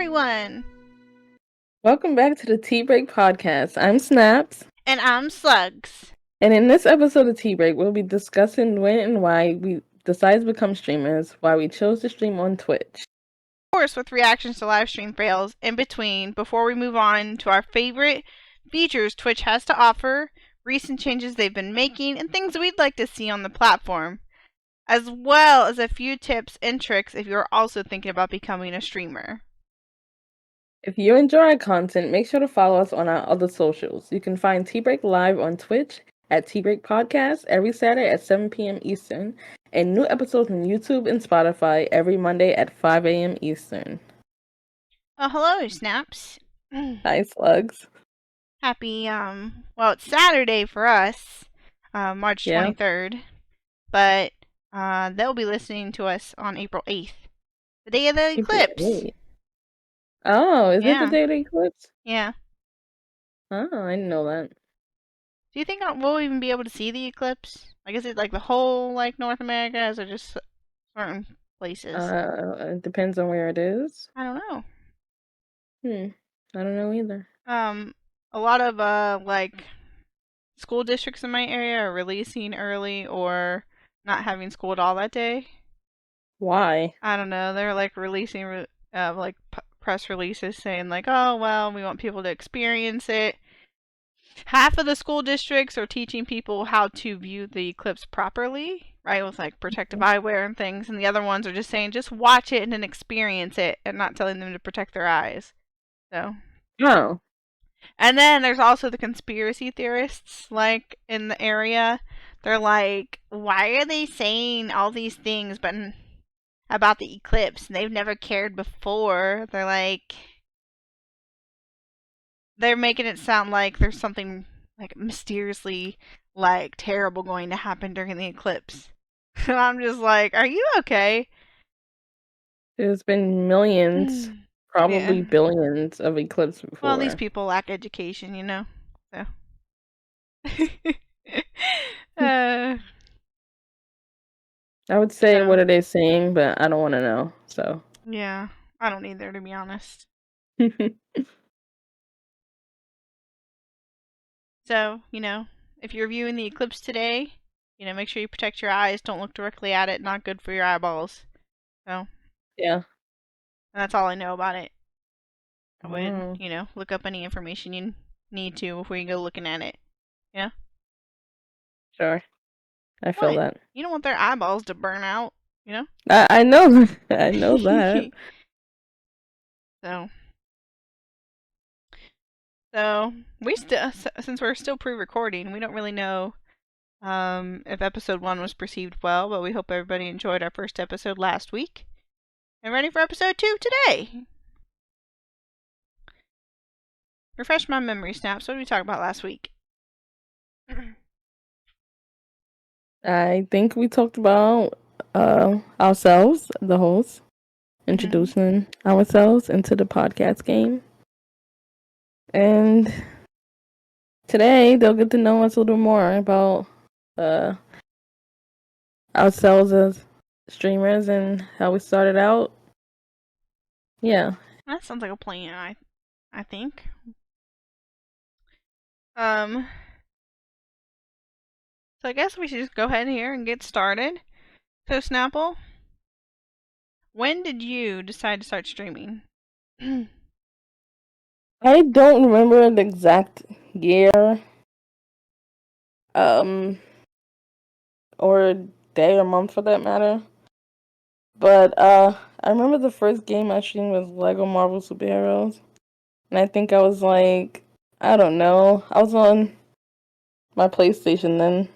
everyone! Welcome back to the Tea Break Podcast. I'm Snapps. And I'm Sluggs. And in this episode of Tea Break, we'll be discussing when and why we decided to become streamers, why we chose to stream on Twitch. Of course, with reactions to live stream fails in between, before we move on to our favorite features Twitch has to offer, recent changes they've been making, and things we'd like to see on the platform, as well as a few tips and tricks if you're also thinking about becoming a streamer. If you enjoy our content, make sure to follow us on our other socials. You can find Tea Break live on Twitch at Tea Break Podcast every Saturday at 7 p.m. Eastern, and new episodes on YouTube and Spotify every Monday at 5 a.m. Eastern. Hello, Snaps. Hi, Sluggs. Happy, well, it's Saturday for us, March 23rd, but they'll be listening to us on April 8th, the day of the eclipse. Oh, is it the day of the eclipse? Yeah. Oh, I didn't know that. Do you think we'll even be able to see the eclipse? Like, is it like the whole, like, North America, or is it just certain places? It depends on where it is. I don't know. I don't know either. A lot of, like, school districts in my area are releasing early or not having school at all that day. Why? I don't know. They're, like, releasing, like, press releases saying, like, oh, well, we want people to experience it. Half of the school districts are teaching people how to view the eclipse properly, right, with like protective eyewear and things, and the other ones are just saying just watch it and then experience it and not telling them to protect their eyes. So. Oh. And then there's also the conspiracy theorists, like, in the area. They're like, why are they saying all these things but about the eclipse? They've never cared before. They're like, they're making it sound like there's something like mysteriously like terrible going to happen during the eclipse. And I'm just like, are you okay? There's been millions, probably billions of eclipses before. Well, these people lack education, you know. So. I would say what are they saying, but I don't want to know. So. Yeah, I don't either, to be honest. So, you know, if you're viewing the eclipse today, you know, make sure you protect your eyes. Don't look directly at it. Not good for your eyeballs. So. Yeah. And that's all I know about it. I would, you know, look up any information you need to before you go looking at it. Yeah? Sure. I feel that. You don't want their eyeballs to burn out, you know? I know. I know that. So we still, since we're still pre-recording, we don't really know if episode 1 was perceived well, but we hope everybody enjoyed our first episode last week. And ready for episode 2 today. Refresh my memory, Snaps. What did we talk about last week? I think we talked about ourselves, the hosts, introducing ourselves into the podcast game. And today they'll get to know us a little more about ourselves as streamers and how we started out. Yeah. That sounds like a plan, I think. So I guess we should just go ahead here and get started. So Snapple, when did you decide to start streaming? I don't remember the exact year. Or day or month for that matter. But I remember the first game I streamed was Lego Marvel Superheroes. And I think I was like, I don't know. I was on my PlayStation then.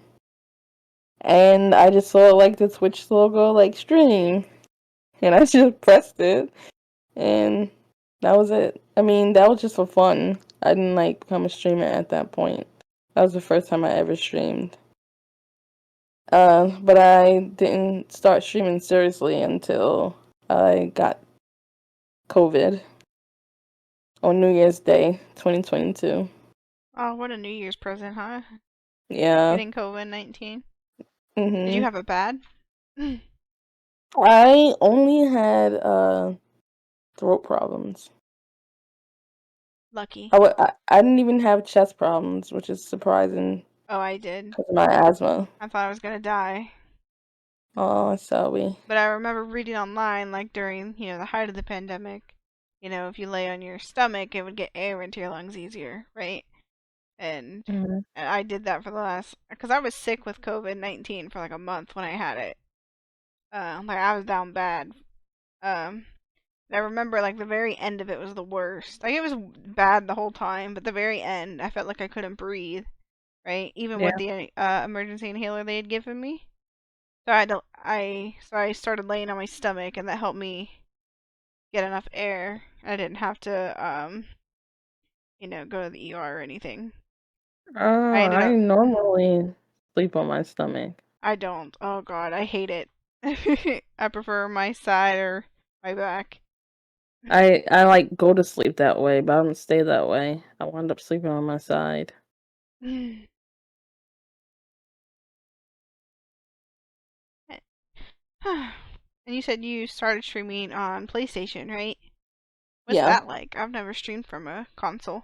And I just saw like the Twitch logo, like stream. And I just pressed it. And that was it. I mean, that was just for fun. I didn't like become a streamer at that point. That was the first time I ever streamed. But I didn't start streaming seriously until I got COVID on New Year's Day, 2022. Oh, what a New Year's present, huh? Yeah. Getting COVID-19. Did you have it bad? I only had throat problems. Lucky. I didn't even have chest problems, which is surprising Oh, I did. because of my asthma. I thought I was gonna die. Oh, sorry. But I remember reading online, like during, the height of the pandemic, if you lay on your stomach, it would get air into your lungs easier, right? And, Mhm. and I did that for the last, because I was sick with COVID-19 for like a month when I had it. Like I was down bad. Um, I remember like the very end of it was the worst. Like it was bad the whole time, but the very end, I felt like I couldn't breathe, right? Even with Yeah. the emergency inhaler they had given me. So I started laying on my stomach, and that helped me get enough air. I didn't have to go to the ER or anything. I Oh, ended I up normally sleep on my stomach. I don't. Oh God, I hate it. I prefer my side or my back. I like go to sleep that way, but I don't stay that way. I wind up sleeping on my side. And you said you started streaming on PlayStation, right? What's Yeah. that like? I've never streamed from a console.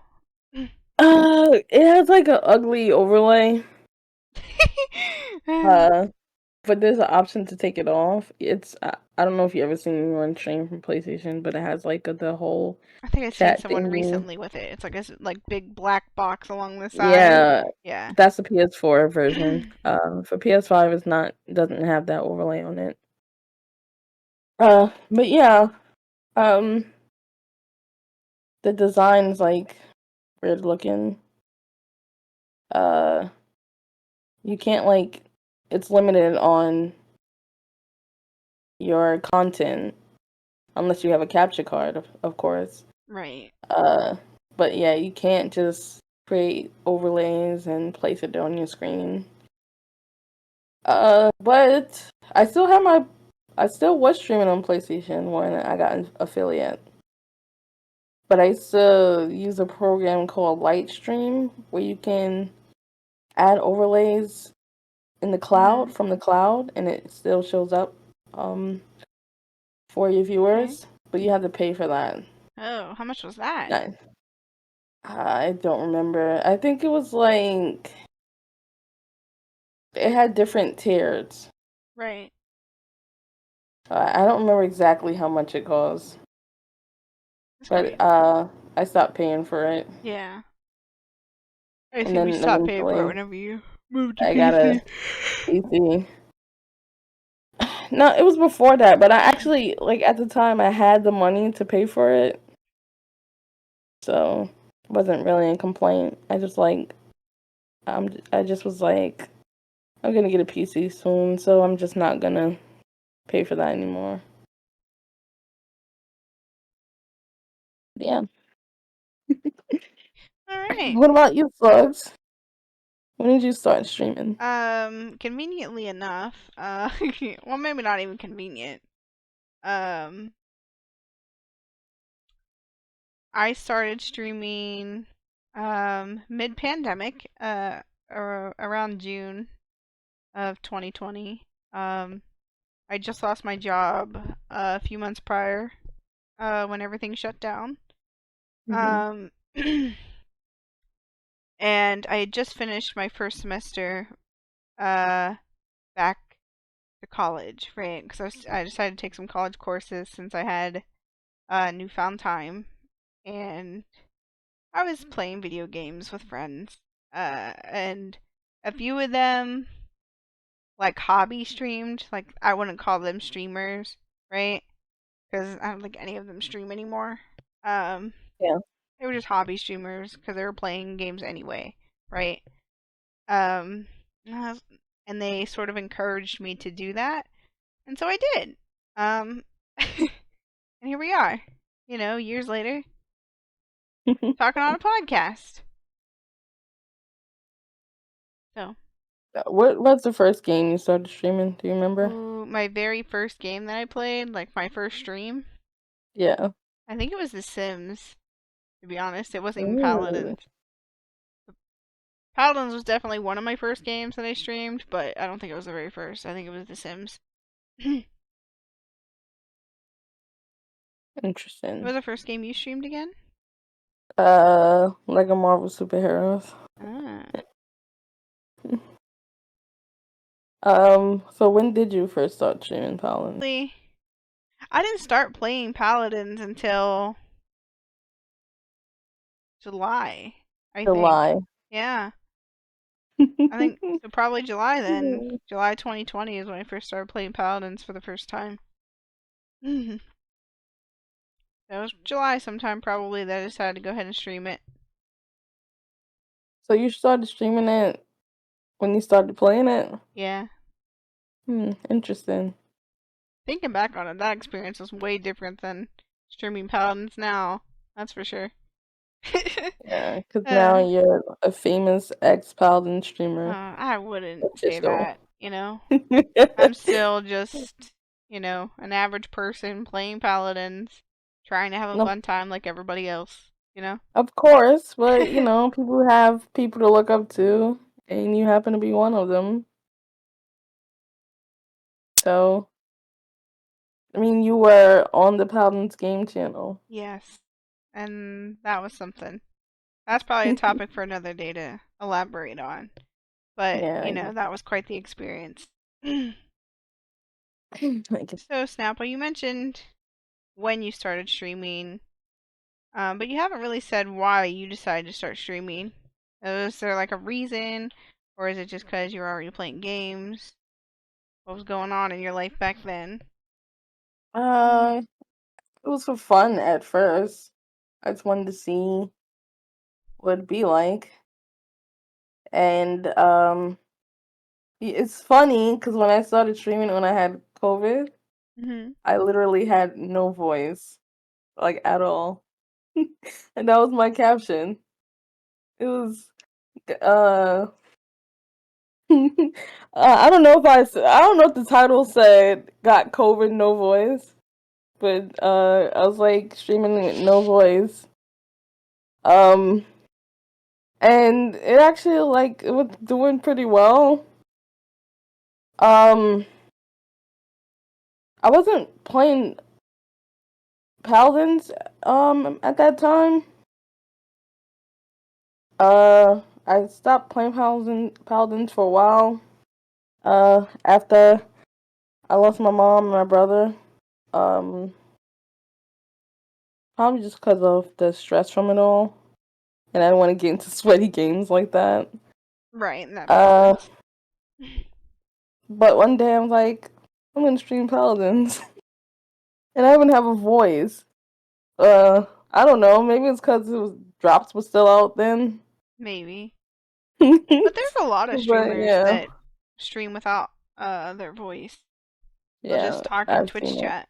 It has like an ugly overlay. I Uh, but there's an option to take it off. I don't know if you ever seen anyone stream from PlayStation, but it has like the whole think I've seen chat someone thingy. recently with it. It's like like big black box along the side. Yeah, Yeah. that's the PS4 version. For PS5, it's not doesn't have that overlay on it. But yeah, um, the design's like weird looking. Uh, you can't like it's limited on your content unless you have a capture card, of course. Right. Uh, but yeah, you can't just create overlays and place it on your screen. But I still was streaming on PlayStation when I got an affiliate. But I used to use a program called Lightstream where you can add overlays in the Mhm. cloud from the cloud, and it still shows up um for your Okay. viewers, but you have to pay for that. Oh, how much was that? I, I don't remember. I think it was like it had different tiers. Right. I don't remember exactly how much it cost, That's but crazy. I stopped paying for it, Yeah. I and assume you then stopped paying for it eventually whenever you moved to I got a PC. PC. No, it was before that, but I actually like at the time I had the money to pay for it, so it wasn't really a complaint. I just was like I'm gonna get a PC soon, so I'm just not gonna pay for that anymore. Yeah. All right. What about you, Slugs? When did you start streaming? Conveniently enough, well, maybe not even convenient. Um, I started streaming, mid-pandemic, around June of 2020. Um, I just lost my job a few months prior, when everything shut down. Hmm. Um, and I had just finished my first semester, uh, back to college, right? Because I decided to take some college courses since I had newfound time, and I was playing video games with friends. And a few of them like hobby streamed. Like I wouldn't call them streamers, right? Because I don't think any of them stream anymore. Um, Yeah. they were just hobby streamers because they were playing games anyway, right? Um, and and they sort of encouraged me to do that, and so I did. Um, and here we are, years later, talking on a podcast. So, What was the first game you started streaming? Do you remember? ooh, my very first game that I played, like my first stream, Yeah. I think it was The Sims. To be honest, it wasn't even Ooh, Paladins. Paladins was definitely one of my first games that I streamed, but I don't think it was the very first. I think it was The Sims. What interesting. was the first game you streamed again? Lego Marvel superheroes. Ah. So when did you first start streaming Paladin? See, I didn't start playing Paladins until July, I think. July. Yeah, I think so. Probably July then. July 2020 is when I first started playing Paladins for the first time. That was July sometime probably that I decided to go ahead and stream it. So you started streaming it when you started playing it? Yeah. Interesting. Thinking back on it, that experience was way different than streaming Paladins now. That's for sure. Yeah, because now uh, you're a famous ex-Paladin streamer. I wouldn't say Official. that, you know. I'm still just, an average person playing Paladins, trying to have a No, fun time like everybody else, you know? of course, but people have people to look up to, and you happen to be one of them. So, I mean, you were on the Paladins game channel. Yes. And that was something. That's probably a topic for another day to elaborate on. But, Yeah, that was quite the experience. I guess. So, Snapple, you mentioned when you started streaming, but you haven't really said why you decided to start streaming. Was there like a reason, or is it just because you were already playing games? What was going on in your life back then? Uh, it was for fun at first. I just wanted to see what it'd be like, and it's funny because when I started streaming when I had COVID, Mhm. I literally had no voice, like at all. And that was my caption. It was I don't know if I don't know if the title said got COVID no voice, but I was like streaming with no voice. Um and it actually like it was doing pretty well. Um I wasn't playing Paladins at that time. I stopped playing Paladins for a while. After I lost my mom and my brother. Um, Probably just because of the stress from it all, and I don't want to get into sweaty games like that. Right, that makes Uh, sense. but one day I'm like, I'm gonna stream Paladins, and I even have a voice. I don't know. Maybe it's because it was drops was still out then. Maybe. But there's a lot of But streamers yeah, that stream without their voice. They'll yeah, just talk in I've Twitch seen it. chat.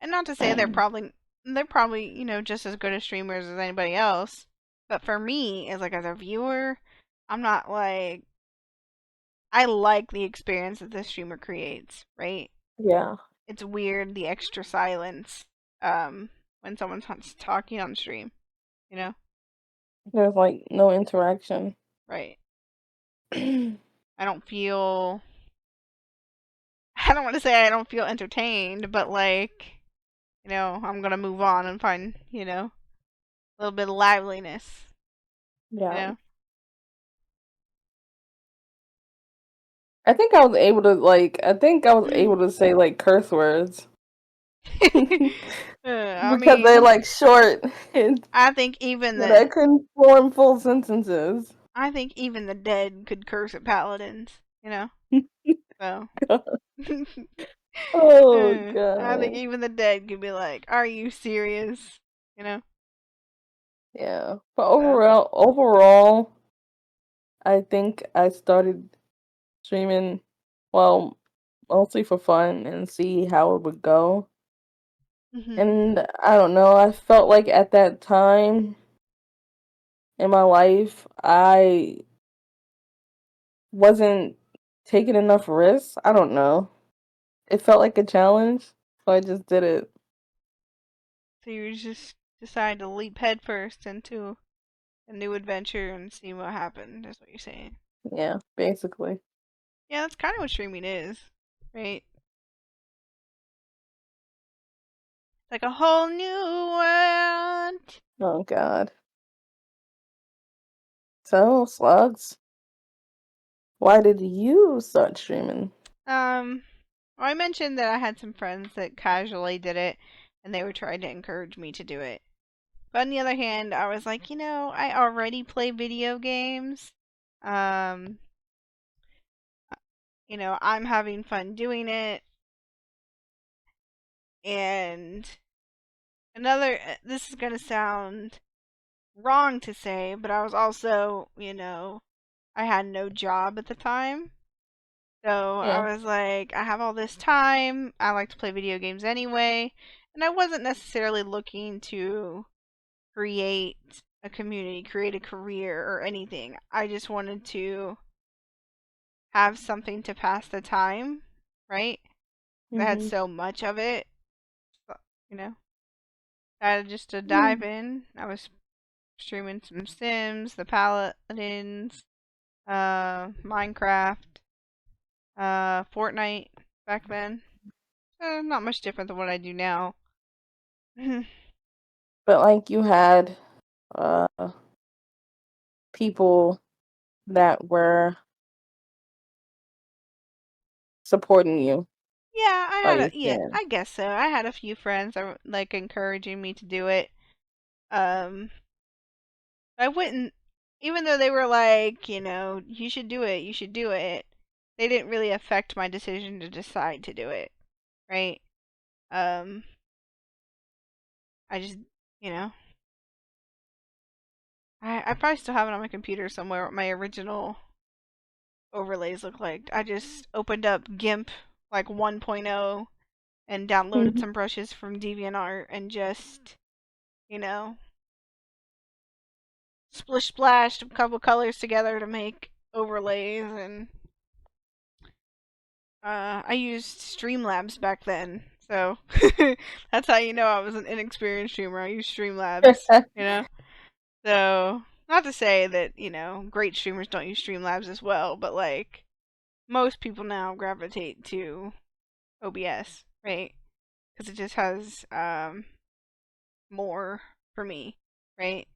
And not to say they're probably, just as good as streamers as anybody else. But for me, as a viewer, I'm not like I like the experience that the streamer creates, right? Yeah, It's weird the extra silence when someone's talking on stream, you know? there's like no interaction. Right. I don't feel I don't want to say I don't feel entertained, but I'm gonna move on and find, a little bit of liveliness, you Yeah, know? I think I was able to like. I think I was able to say like curse words I because they're mean, like short, and I think even but the I couldn't form full sentences. I think even the dead could curse at paladins, you know? So Oh I think god. even the dead could be like, "Are you serious?" You know? Yeah. But So, overall, I think I started streaming, well, mostly for fun and see how it would go. mhm. And I don't know, I felt like at that time in my life, I wasn't taking enough risks. I don't know. It felt like a challenge, so I just did it. So you just decide to leap headfirst into a new adventure and see what happened. That's what you're saying. Yeah, basically. Yeah, that's kind of what streaming is, right? Like a whole new world. Oh God. So, Slugs, why did you start streaming? Um, well, I mentioned that I had some friends that casually did it, and they were trying to encourage me to do it. But on the other hand, I was like, I already play video games. Um, I'm having fun doing it. And this is going to sound wrong to say, but I was also, I had no job at the time. So Yeah. I was like, I have all this time. I like to play video games anyway. And I wasn't necessarily looking to create a community, create a career, or anything. I just wanted to have something to pass the time, right? I had Mhm. so much of it, you know. I had just to dive Mm. in. I was streaming some Sims, the Paladins, Minecraft, Fortnite back then. Not much different than what I do now. But like you had uh people that were supporting you, Yeah, are you yeah, saying? I guess so. I had a few friends that were like encouraging me to do it. Um, I wouldn't, even though they were like, you should do it, you should do it. They didn't really affect my decision to decide to do it, right? Um, I just, you know, I probably still have it on my computer somewhere what my original overlays look like. I just opened up GIMP like 1.0 and downloaded Mhm. some brushes from DeviantArt and just, you know, splish splashed a couple colors together to make overlays. And I used Streamlabs back then, so that's how you know I was an inexperienced streamer. I used Streamlabs, you know. So not to say that great streamers don't use Streamlabs as well, but like most people now gravitate to OBS, right? Because it just has more for me, right?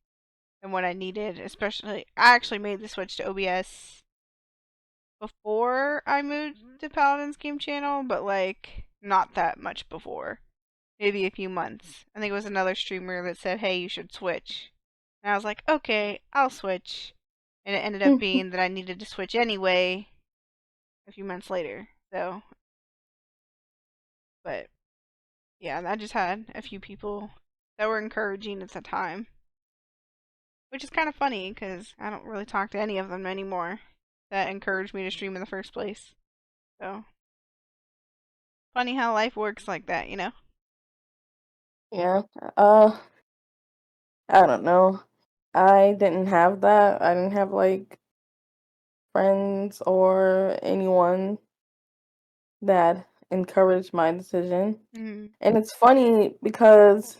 And what I needed, especially I actually made the switch to OBS before I moved to Paladin's game channel, but like not that much before. Maybe a few months. I think it was another streamer that said, "Hey, you should switch." And I was like, "Okay, I'll switch." And it ended up being that I needed to switch anyway a few months later. So, but yeah, I just had a few people that were encouraging at the time, which is kind of funny because I don't really talk to any of them anymore that encouraged me to stream in the first place. So, funny how life works like that, you know? Yeah. Uh, I don't know. I didn't have that. I didn't have like friends or anyone that encouraged my decision. Mm, And it's funny because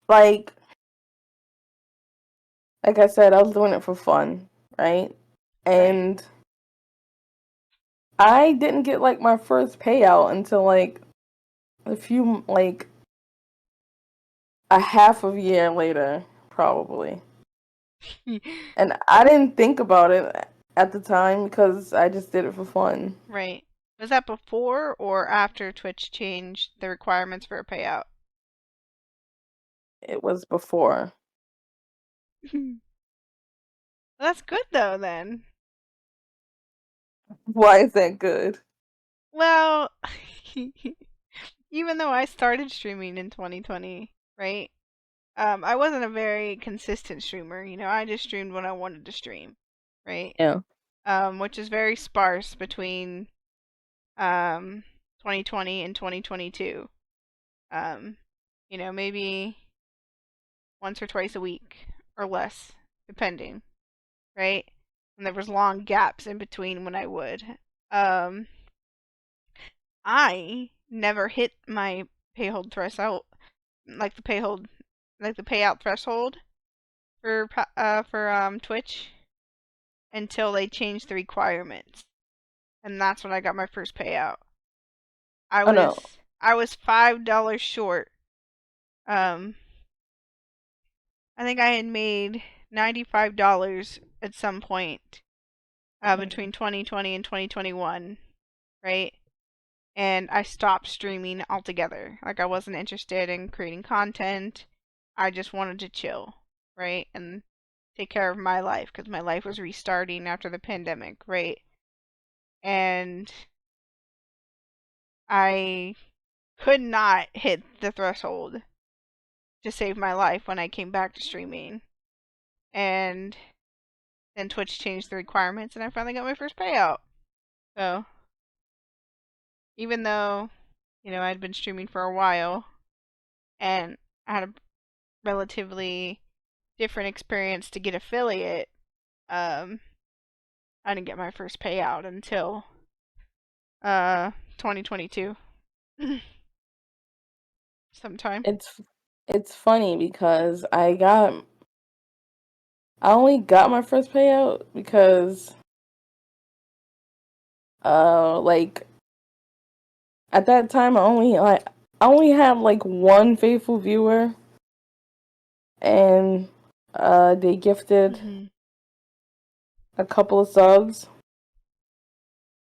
like like I said, I was doing it for fun, right? right. And I didn't get like my first payout until like a few like a half of a year later, probably. And I didn't think about it at the time because I just did it for fun. Right. Was that before or after Twitch changed the requirements for a payout? It was before. Well, that's good though then. Why is that good? Well, even though I started streaming in 2020, right? I wasn't a very consistent streamer. I just streamed when I wanted to stream, right? Yeah. Which is very sparse between um 2020 and 2022. Um, maybe once or twice a week or less, depending, right? And there was long gaps in between when I would. Um, I never hit my payhold threshold, like the payhold, like the payout threshold for Twitch until they changed the requirements, and that's when I got my first payout. I Oh no. was I was $5 short. Um, I think I had made $95 at some point Mm. between 2020 and 2021, right? And I stopped streaming altogether. Like, I wasn't interested in creating content. I just wanted to chill, right? And take care of my life because my life was restarting after the pandemic, right? And I could not hit the threshold to save my life when I came back to streaming. And then Twitch changed the requirements and I finally got my first payout. So, even though, I'd been streaming for a while and I had a relatively different experience to get affiliate, um, I didn't get my first payout until 2022 sometime. It's it's funny because I only got my first payout because like at that time I only had like one faithful viewer and they gifted Mhm. a couple of subs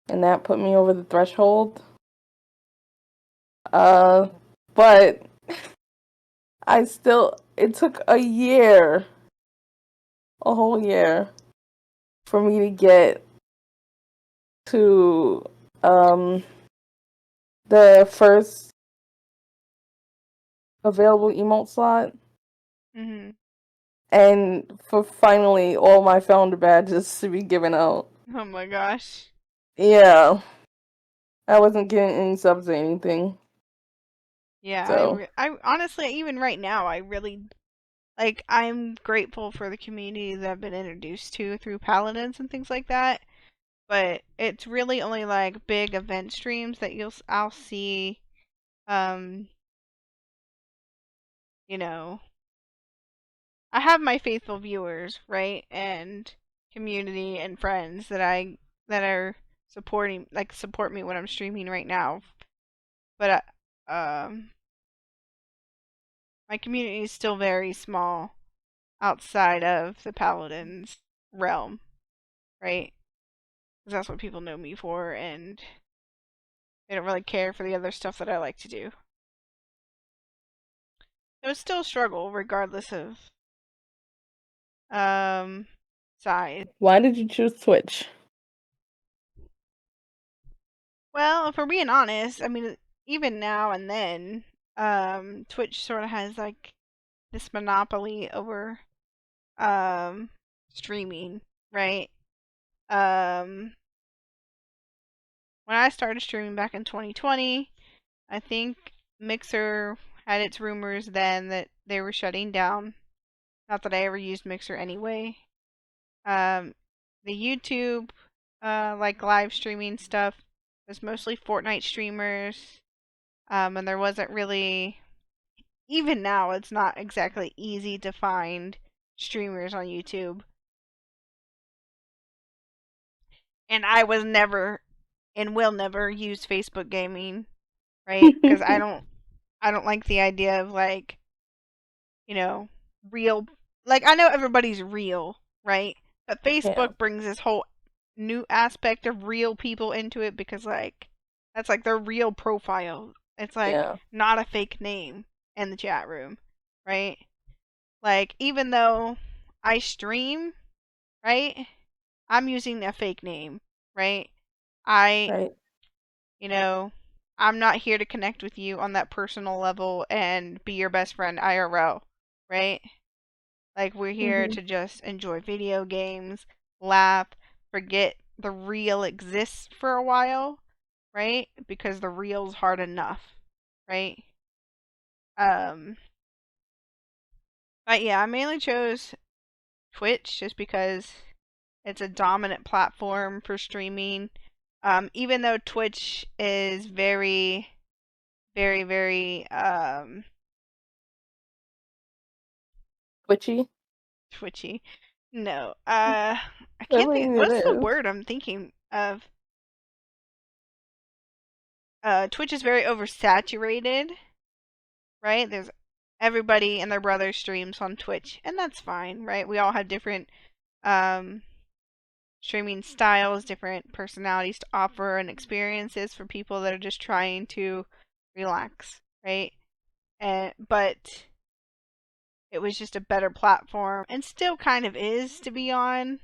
and that put me over the threshold. Uh but it took a whole year for me to get to um the first available emote slot Mhm. and for finally all my founder badges to be given out. Oh my gosh. Yeah, I wasn't getting any subs or anything. Yeah, So I honestly, even right now, I really like. I'm grateful for the community that I've been introduced to through paladins and things like that. But it's really only like big event streams that I'll see. Um, you know, I have my faithful viewers, right, and community and friends that are support me when I'm streaming right now. But my community is still very small outside of the paladins realm, right? Because that's what people know me for, and they don't really care for the other stuff that I like to do. It was still a struggle, regardless of um size. why did you choose Twitch? Well, if we're being honest, I mean, even now and then, Twitch sort of has like this monopoly over um streaming, right? Um, when I started streaming back in 2020, I think Mixer had its rumors then that they were shutting down. Not that I ever used Mixer anyway. Um, the YouTube, like live streaming stuff, was mostly Fortnite streamers. And there wasn't really, even now, it's not exactly easy to find streamers on YouTube. And I was never and will never use Facebook gaming, right? Because I don't like the idea of like, you know, real. Like, I know everybody's real, right? But Yeah, Facebook brings this whole new aspect of real people into it because, like, that's like their real profile. It's like yeah, not a fake name in the chat room, right? Like, even though I stream, right? I'm using a fake name, right? I, right. you know, I'm not here to connect with you on that personal level and be your best friend IRL, right? Like, we're here Hmm. to just enjoy video games, laugh, forget the real exists for a while, right? Because the real's hard enough, right? Um, but yeah, I mainly chose Twitch just because it's a dominant platform for streaming. Even though Twitch is very, very, very Twitchy. twitchy. No, I I can't think. mean, it What's the is. word I'm thinking of? Twitch is very oversaturated, right? There's everybody and their brother streams on Twitch, and that's fine, right? We all have different um, streaming styles, different personalities to offer, and experiences for people that are just trying to relax, right? But it was just a better platform, and still kind of is to be on,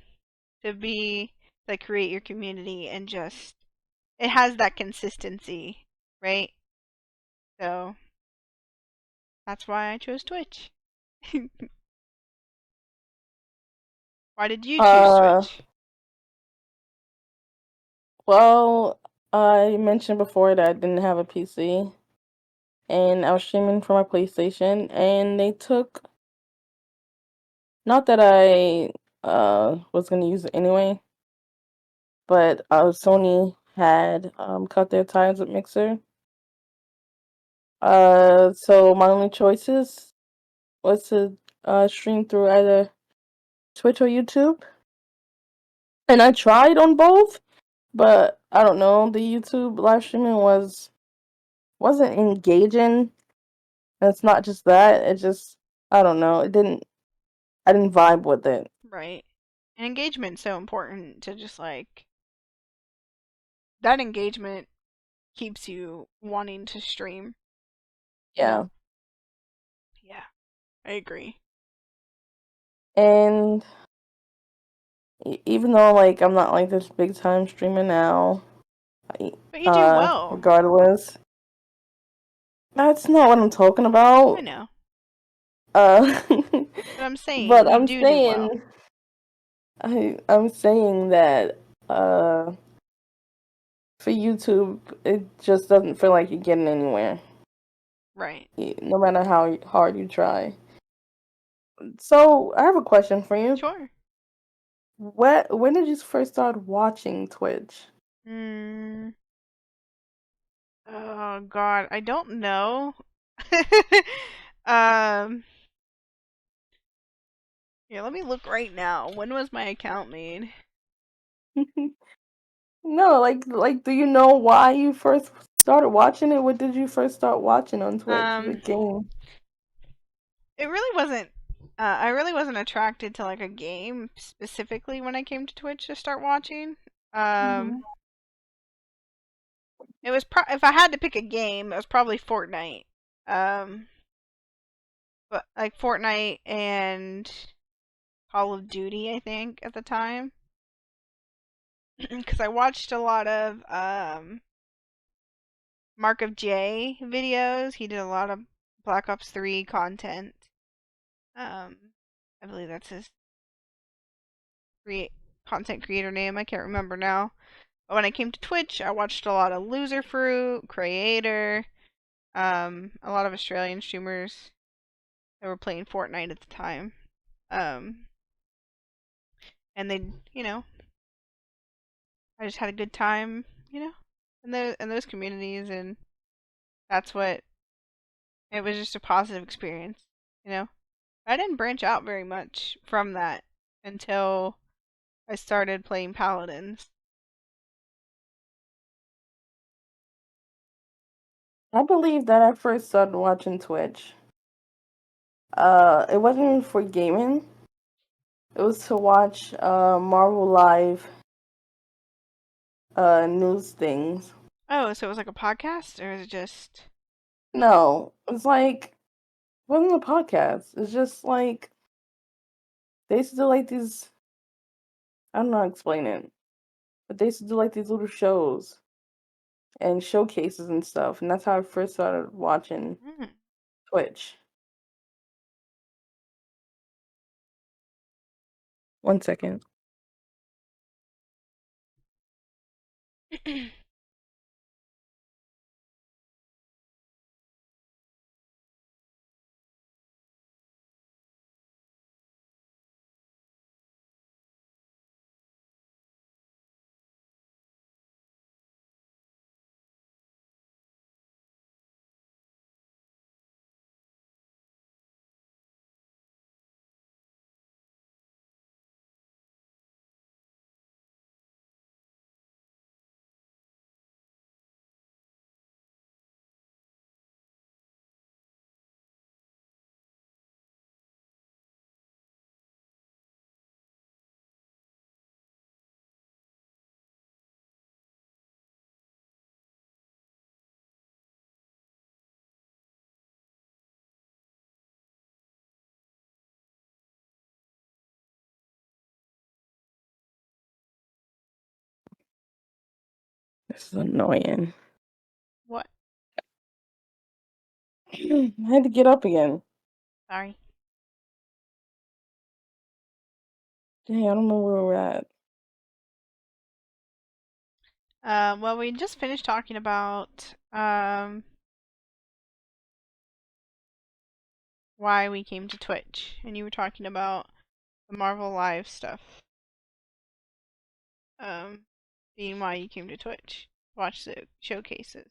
to be like create your community and just it has that consistency, right? So that's why I chose Twitch. Why did you choose Uh, Twitch? well, I mentioned before that I didn't have a PC, and I was streaming from my PlayStation, and they took, not that I was gonna use it anyway, but Sony had cut their ties with Mixer. So my only choices was to stream through either Twitch or YouTube. And I tried on both, but I don't know, the YouTube live streaming wasn't engaging. And it's not just that, it just, I don't know, I didn't vibe with it. Right. And engagement's so important to just like that engagement keeps you wanting to stream, you know? Yeah. Yeah, I agree. And even though like I'm not like this big time streamer now, But you do well. regardless, that's not what I'm talking I about. know. Uh, But I'm saying but you do well. I'm saying that uh for YouTube, it just doesn't feel like you're getting anywhere, Right. no matter how hard you try. So I have a question for you. Sure. When did you first start watching Twitch? Hmm. Oh God, I don't know. um. Yeah, let me look right now. When was my account made? No, do you know why you first started watching it? What did you first start watching on Twitch? The Um. game. It really wasn't. I really wasn't attracted to like a game specifically when I came to Twitch to start watching. Um. Hmm. It was if I had to pick a game, it was probably Fortnite. Um. But like Fortnite and Call of Duty, I think at the time, because I watched a lot of Mark of J videos. He did a lot of Black Ops 3 content. I believe that's his create content creator name. I can't remember now. But when I came to Twitch, I watched a lot of Loser Fruit, Creator, a lot of Australian streamers that were playing Fortnite at the time. Um, and they, you know, I just had a good time, you know, in those communities, and that's what it was just a positive experience, you know. I didn't branch out very much from that until I started playing Paladins. I believe that I first started watching Twitch. It wasn't even for gaming. It was to watch Marvel Live news things. Oh, so it was like a podcast, or is it just? No, it's like it wasn't a podcast. It's just like they used to do like these. I don't know how to explain it, but they used to do like these little shows and showcases and stuff, and that's how I first started watching Mm. Twitch. One second. This is annoying. What? I had to get up again. Sorry. Dang, I don't know where we're at. Well, we just finished talking about why we came to Twitch, and you were talking about the Marvel Live stuff. Um, being why you came to Twitch, watch the showcases.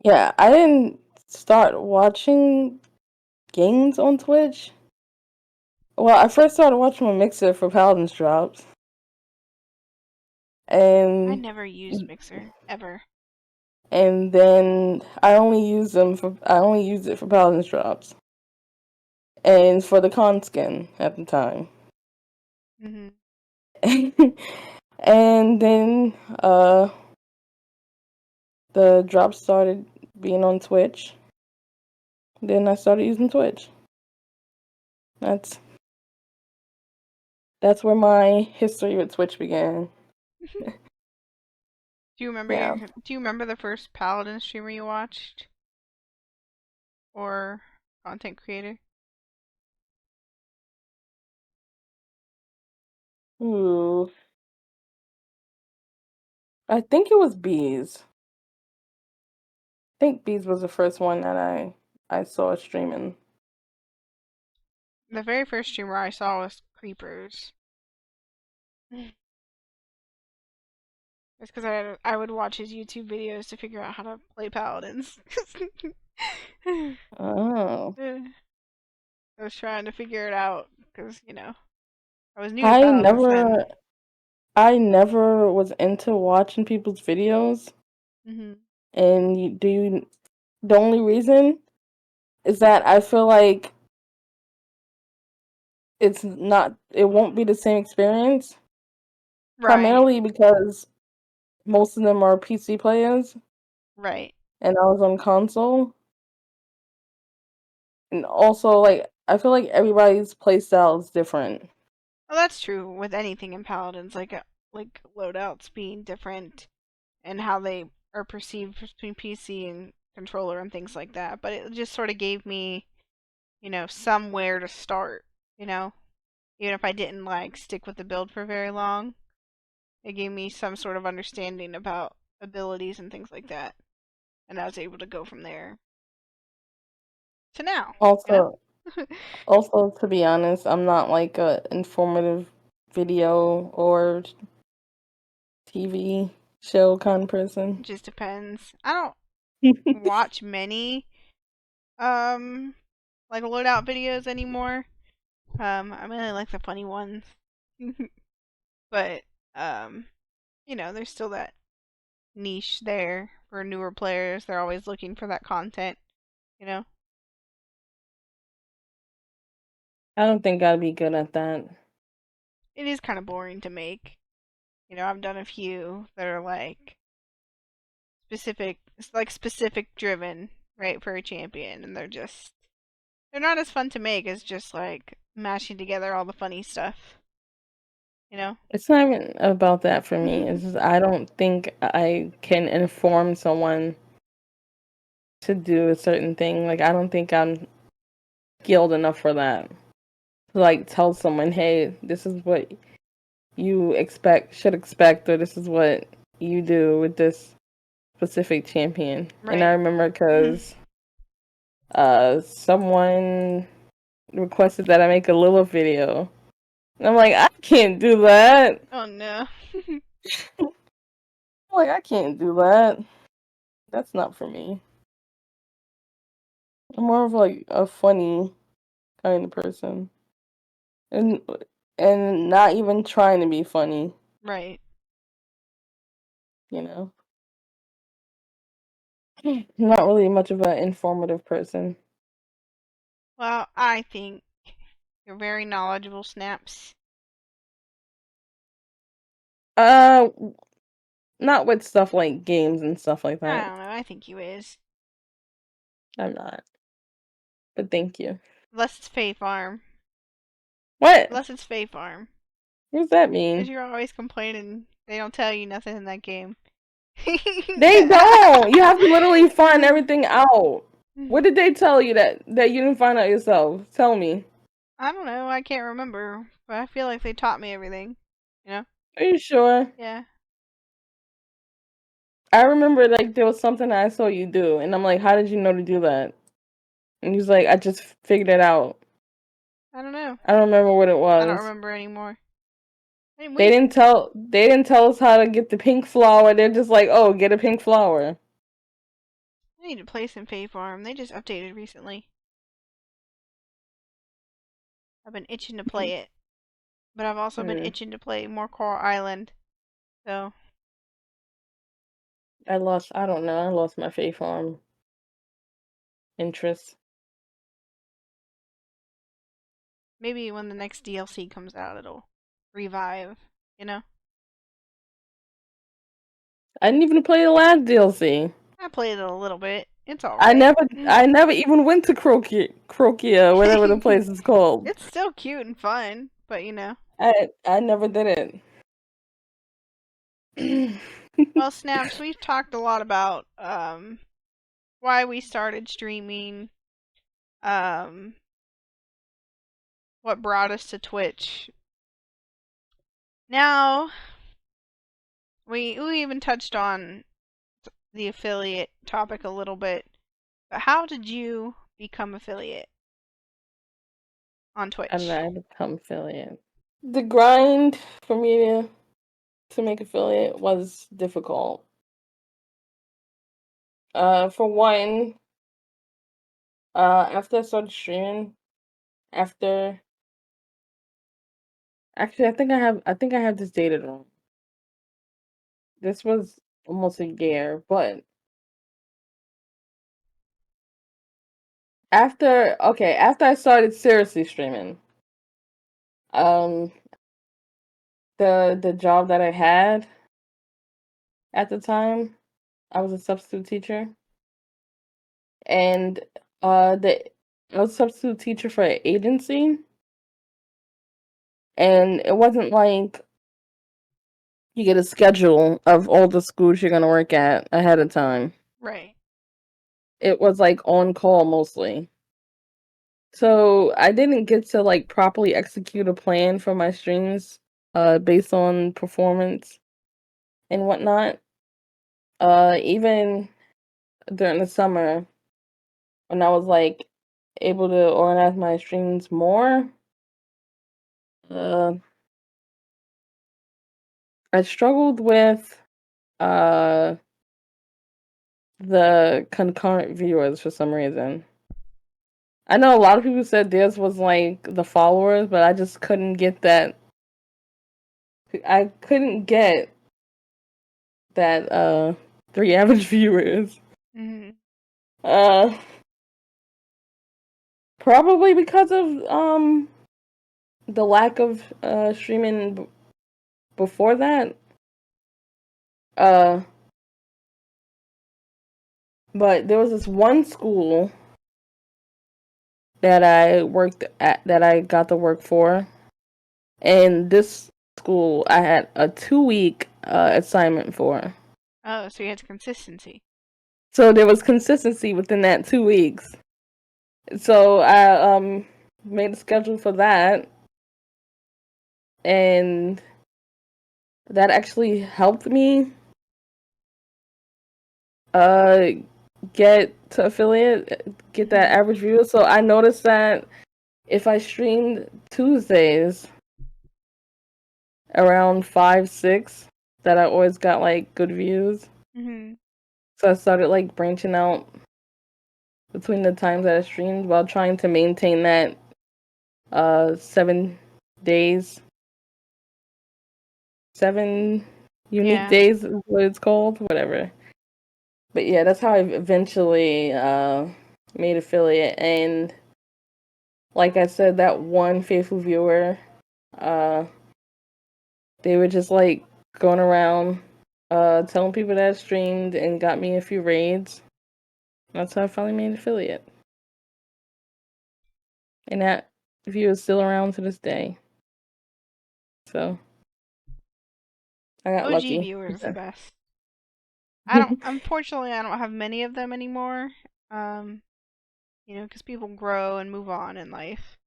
Yeah, I didn't start watching games on Twitch. Well, I first started watching a Mixer for Paladins drops, I and never used Mixer ever. and then I only used it for Paladins drops and for the con skin at the time. Mhm. And then the drops started being on Twitch. Then I started using Twitch. That's that's where my history with Twitch began. Yeah. Do you remember the first Paladin streamer you watched or content creator? Ooh. I think it was Bees. I think Bees was the first one that I saw streaming. The very first streamer I saw was Creepers. It's because I would watch his YouTube videos to figure out how to play Paladins. Oh. I was trying to figure it out because I was new to I Paladins then. never I never was into watching people's videos, Hmm. and the only reason is that I feel like it won't be the same experience, Right, primarily because most of them are PC players right. and I was on console. And also, like, I feel like everybody's playstyle is different. Well, that's true with anything in Paladins, like loadouts being different and how they are perceived between PC and controller and things like that. But it just sort of gave me, somewhere to start. You know, even if I didn't like stick with the build for very long, it gave me some sort of understanding about abilities and things like that, and I was able to go from there to now. You Also, know. also to be honest, I'm not like a informative video or TV show kind of person. It just depends. I don't watch many um like loadout videos anymore. I really like the funny ones. But um, there's still that niche there for newer players. They're always looking for that content, you know. I don't think I'd be good at that. It is kind of boring to make. I've done a few that are specific driven, right, for a champion, and they're not as fun to make as just like mashing together all the funny stuff, you know. It's not even about that for me. It's just I don't think I can inform someone to do a certain thing. Like I don't think I'm skilled enough for that. To like tell someone, hey, this is what you should expect, or this is what you do with this specific champion. And I Right. remember because someone requested that I make a Lilith video. And I'm like, I can't do that. Oh no. I'm like, I can't do that. That's not for me. I'm more of like a funny kind of person. And and not even trying to be funny, Right. you know. Not really much of an informative person. Well, I think you're very knowledgeable, Snaps. Uh Not with stuff like games and stuff like I that. don't know. I think you is. I'm not. But thank you. Unless it's Fae Farm. What? Unless it's Fae Farm. What does that Because mean? you're always complaining they don't tell you nothing in that game. They don't. You have to literally find everything out. What did they tell you that you didn't find out yourself? Tell me. I don't know. I can't remember, but I feel like they taught me everything. You know? Are you sure? Yeah. I remember like there was something I saw you do, and I'm like, how did you know to do that? And he's like, I just figured it out. I don't know. I don't remember what it I don't was. remember anymore. I mean, They didn't tell us how to get the pink flower. They're just like, oh, get a pink flower. I need to play some Fae Farm. They just updated recently. I've been itching to play it, but I've also been Mm. itching to play more Coral Island. So I don't know, I lost my faith on interest. maybe when the next DLC comes out, it'll revive. You know? I didn't even play the last DLC. I played it a little bit. It's I alright. never, I never even went to Croakia, whatever the place is called. It's still cute and fun, but you know. I never did it. Well, Snaps, we've talked a lot about why we started streaming, um what brought us to Twitch. Now, we even touched on the affiliate topic a little bit. But how did you become affiliate on I'm Twitch? not become affiliate. The grind for me to make affiliate was difficult. For one, after I started streaming, after actually, I think I have this dated wrong. This was almost a year, but after I started seriously streaming, um, the job that I had at the time, I was a substitute teacher, and the I was a substitute teacher for an agency, and it wasn't like you get a schedule of all the schools you're gonna work at ahead of time. Right. It was like on call mostly. So I didn't get to like properly execute a plan for my streams based on performance and whatnot. Even during the summer when I was like able to organize my streams more, uh I struggled with uh the concurrent viewers for some reason. I know a lot of people said theirs was like the followers, but I just couldn't get that. I couldn't get that 3 average viewers. Mhm. Uh Probably because of the lack of streaming before that. Uh but there was this one school that I worked at that I got to work for. And this school I had a 2-week assignment for. Oh, so you had consistency. So there was consistency within that 2 weeks. So I made a schedule for that, and that actually helped me uh get to affiliate, get that Mhm. average view. So I noticed that if I streamed Tuesdays around 5, 6, that I always got like good views. Mhm. So I started like branching out between the times that I streamed while trying to maintain that 7 days, 7 unique Yeah. days is what it's called, whatever. But yeah, that's how I eventually made affiliate. And like I said, that one faithful viewer, uh, they were just like going around telling people that I streamed and got me a few raids. That's how I finally made affiliate. And viewers still around to this day. So I got OG lucky. viewers the best. I don't. Unfortunately, I don't have many of them anymore. Um, because people grow and move on in life.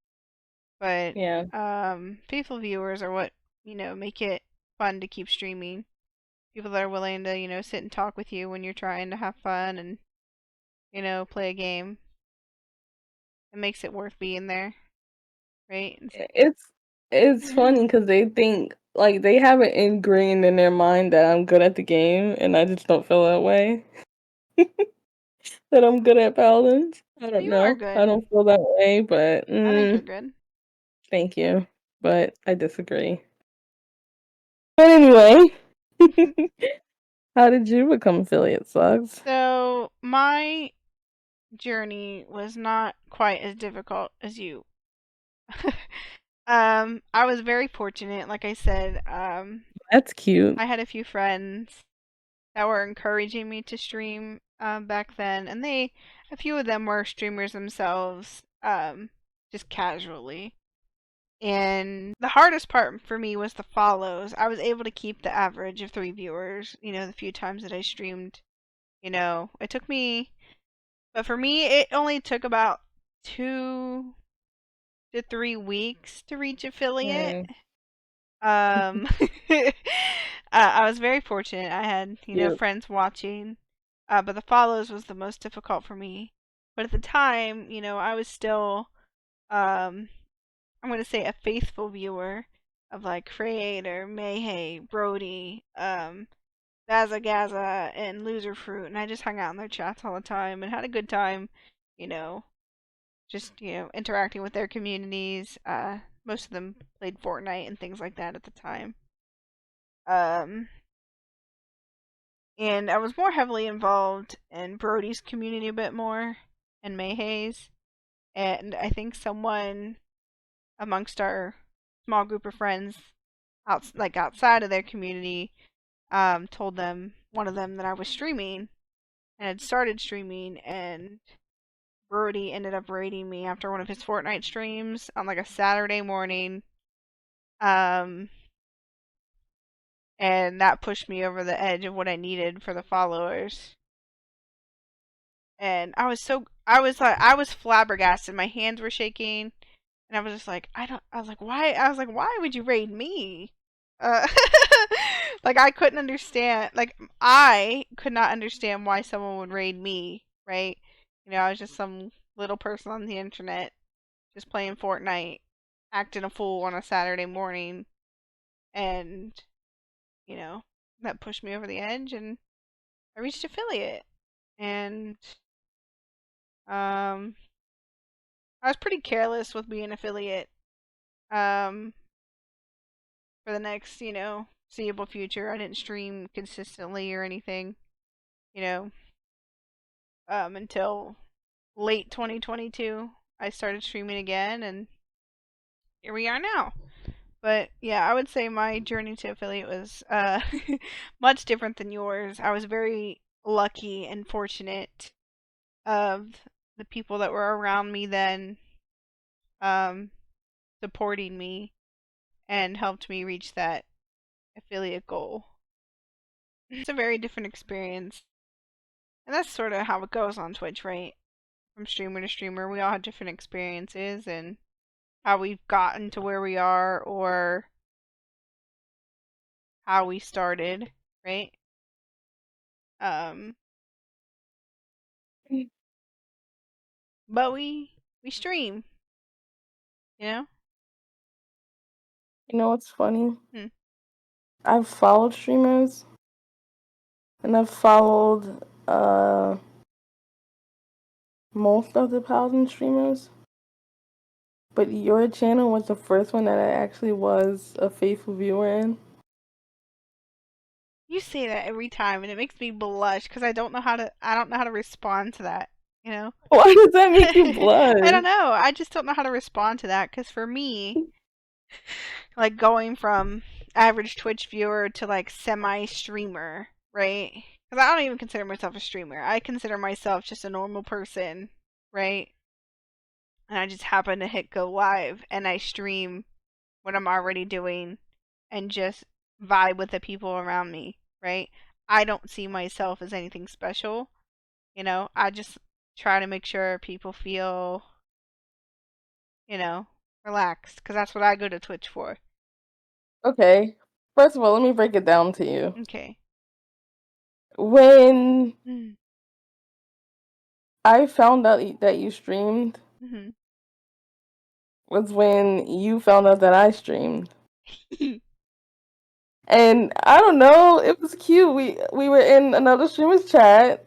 But Yeah. faithful viewers are what make it fun to keep streaming. People that are willing to sit and talk with you when you're trying to have fun and play a game. It makes it worth being there, right? It's funny because they think like they have it ingrained in their mind that I'm good at the game, and I just don't feel that way. That I'm good at Paladins. I don't You are know. I good. don't feel that way, but I think you're good. thank you. But I disagree. But anyway, how did you become affiliate Slugs? So my journey was not quite as difficult as you. I was very fortunate, like I said. That's cute. I had a few friends that were encouraging me to stream back then, and a few of them were streamers themselves, just casually. And the hardest part for me was the follows. I was able to keep the average of 3 viewers, the few times that I streamed. It took me, but for me, it only took about 2 to 3 weeks to reach affiliate. Mm, I was very fortunate. I had, cute. friends watching, but the follows was the most difficult for me. But at the time, I was still, um, I'm going to say a faithful viewer of like Creator, Mayhay, Brody, Gaza Gaza, and Loser Fruit, and I just hung out in their chats all the time and had a good time, you know, just interacting with their communities. Most of them played Fortnite and things like that at the time. Um, and I was more heavily involved in Brody's community a bit more, and Mayhay's, and I think someone amongst our small group of friends outside of their community told one of them that I was streaming and had started streaming, and Brody ended up raiding me after one of his Fortnite streams on like a Saturday morning. Um, and that pushed me over the edge of what I needed for the followers. And I was flabbergasted. My hands were shaking, and I was just like, I was like, why? I was like, why would you raid me? Uh, like I couldn't understand. Like I could not understand why someone would raid me. Right? I was just some little person on the internet just playing Fortnite, acting a fool on a Saturday morning, and you know that pushed me over the edge, and I reached affiliate, and um, I was pretty careless with being affiliate um for the next seeable future. I didn't stream consistently or anything, you know, until late 2022. I started streaming again, and here we are now. But yeah, I would say my journey to affiliate was much different than yours. I was very lucky and fortunate of the people that were around me then, um, supporting me and helped me reach that affiliate goal. It's a very different experience. And that's sort of how it goes on Twitch, right? From streamer to streamer, we all have different experiences and how we've gotten to where we are or how we started, right? Um, but we stream, you know? You know what's funny? Hmm. I've followed streamers and I've followed most of the Paladin streamers. But your channel was the first one that I actually was a faithful viewer in. You say that every time, and it makes me blush because I don't know how to respond to that. You know, Why does that make you I don't blush? know. I just don't know how to respond to that because for me, like going from average Twitch viewer to like semi streamer, right? Because I don't even consider myself a streamer. I consider myself just a normal person, right? and I just happen to hit go live and I stream what I'm already doing and just vibe with the people around me, right? I don't see myself as anything special, I just try to make sure people feel, you know, relaxed because that's what I go to Twitch for. Okay. First of all, let me break it down to you. Okay. When Mm. I found out that you streamed Mhm. was when you found out that I streamed. And I don't know, it was cute. We were in another streamer's chat,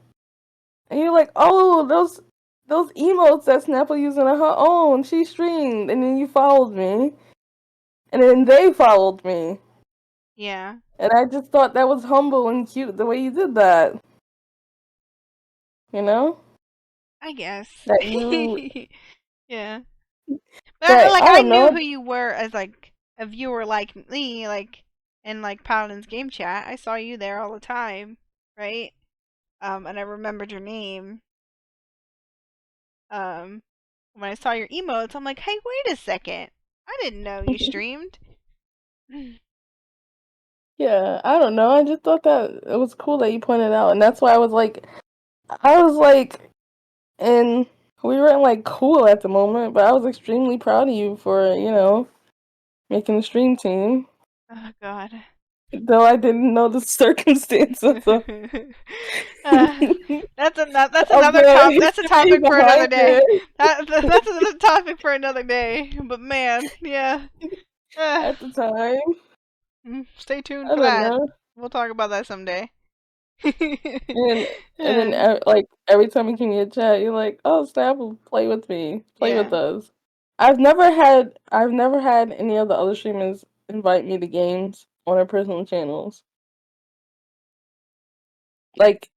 and you're like, "Oh, those emotes that Snapple using on her own, she streamed." And then you followed me, and then they followed me, Yeah, and I just thought that was humble and cute the way you did that. You know I guess. that you Yeah. But that like I I don't knew know. who you were as like a viewer like me, like in like Paladin's game chat. I saw you there all the time, right? And I remembered your name. Um, when I saw your emotes, I'm like, hey, wait a second. I didn't know you streamed. Yeah, I don't know. I just thought that it was cool that you pointed out, and that's why I was like, and we weren't like cool at the moment, but I was extremely proud of you for making the stream team, Oh God. though I didn't know the circumstances of, uh, that's of another the that's a history topic for another behind day. it. That's another topic for another day. But man, yeah. Uh, At the time, stay tuned I for don't that. know. We'll talk about that someday. And then Uh, like every time you can get chat, you're like, "Oh, Snap, will play with me, play with yeah. us." I've never had any of the other streamers invite me to games on their personal channels. Like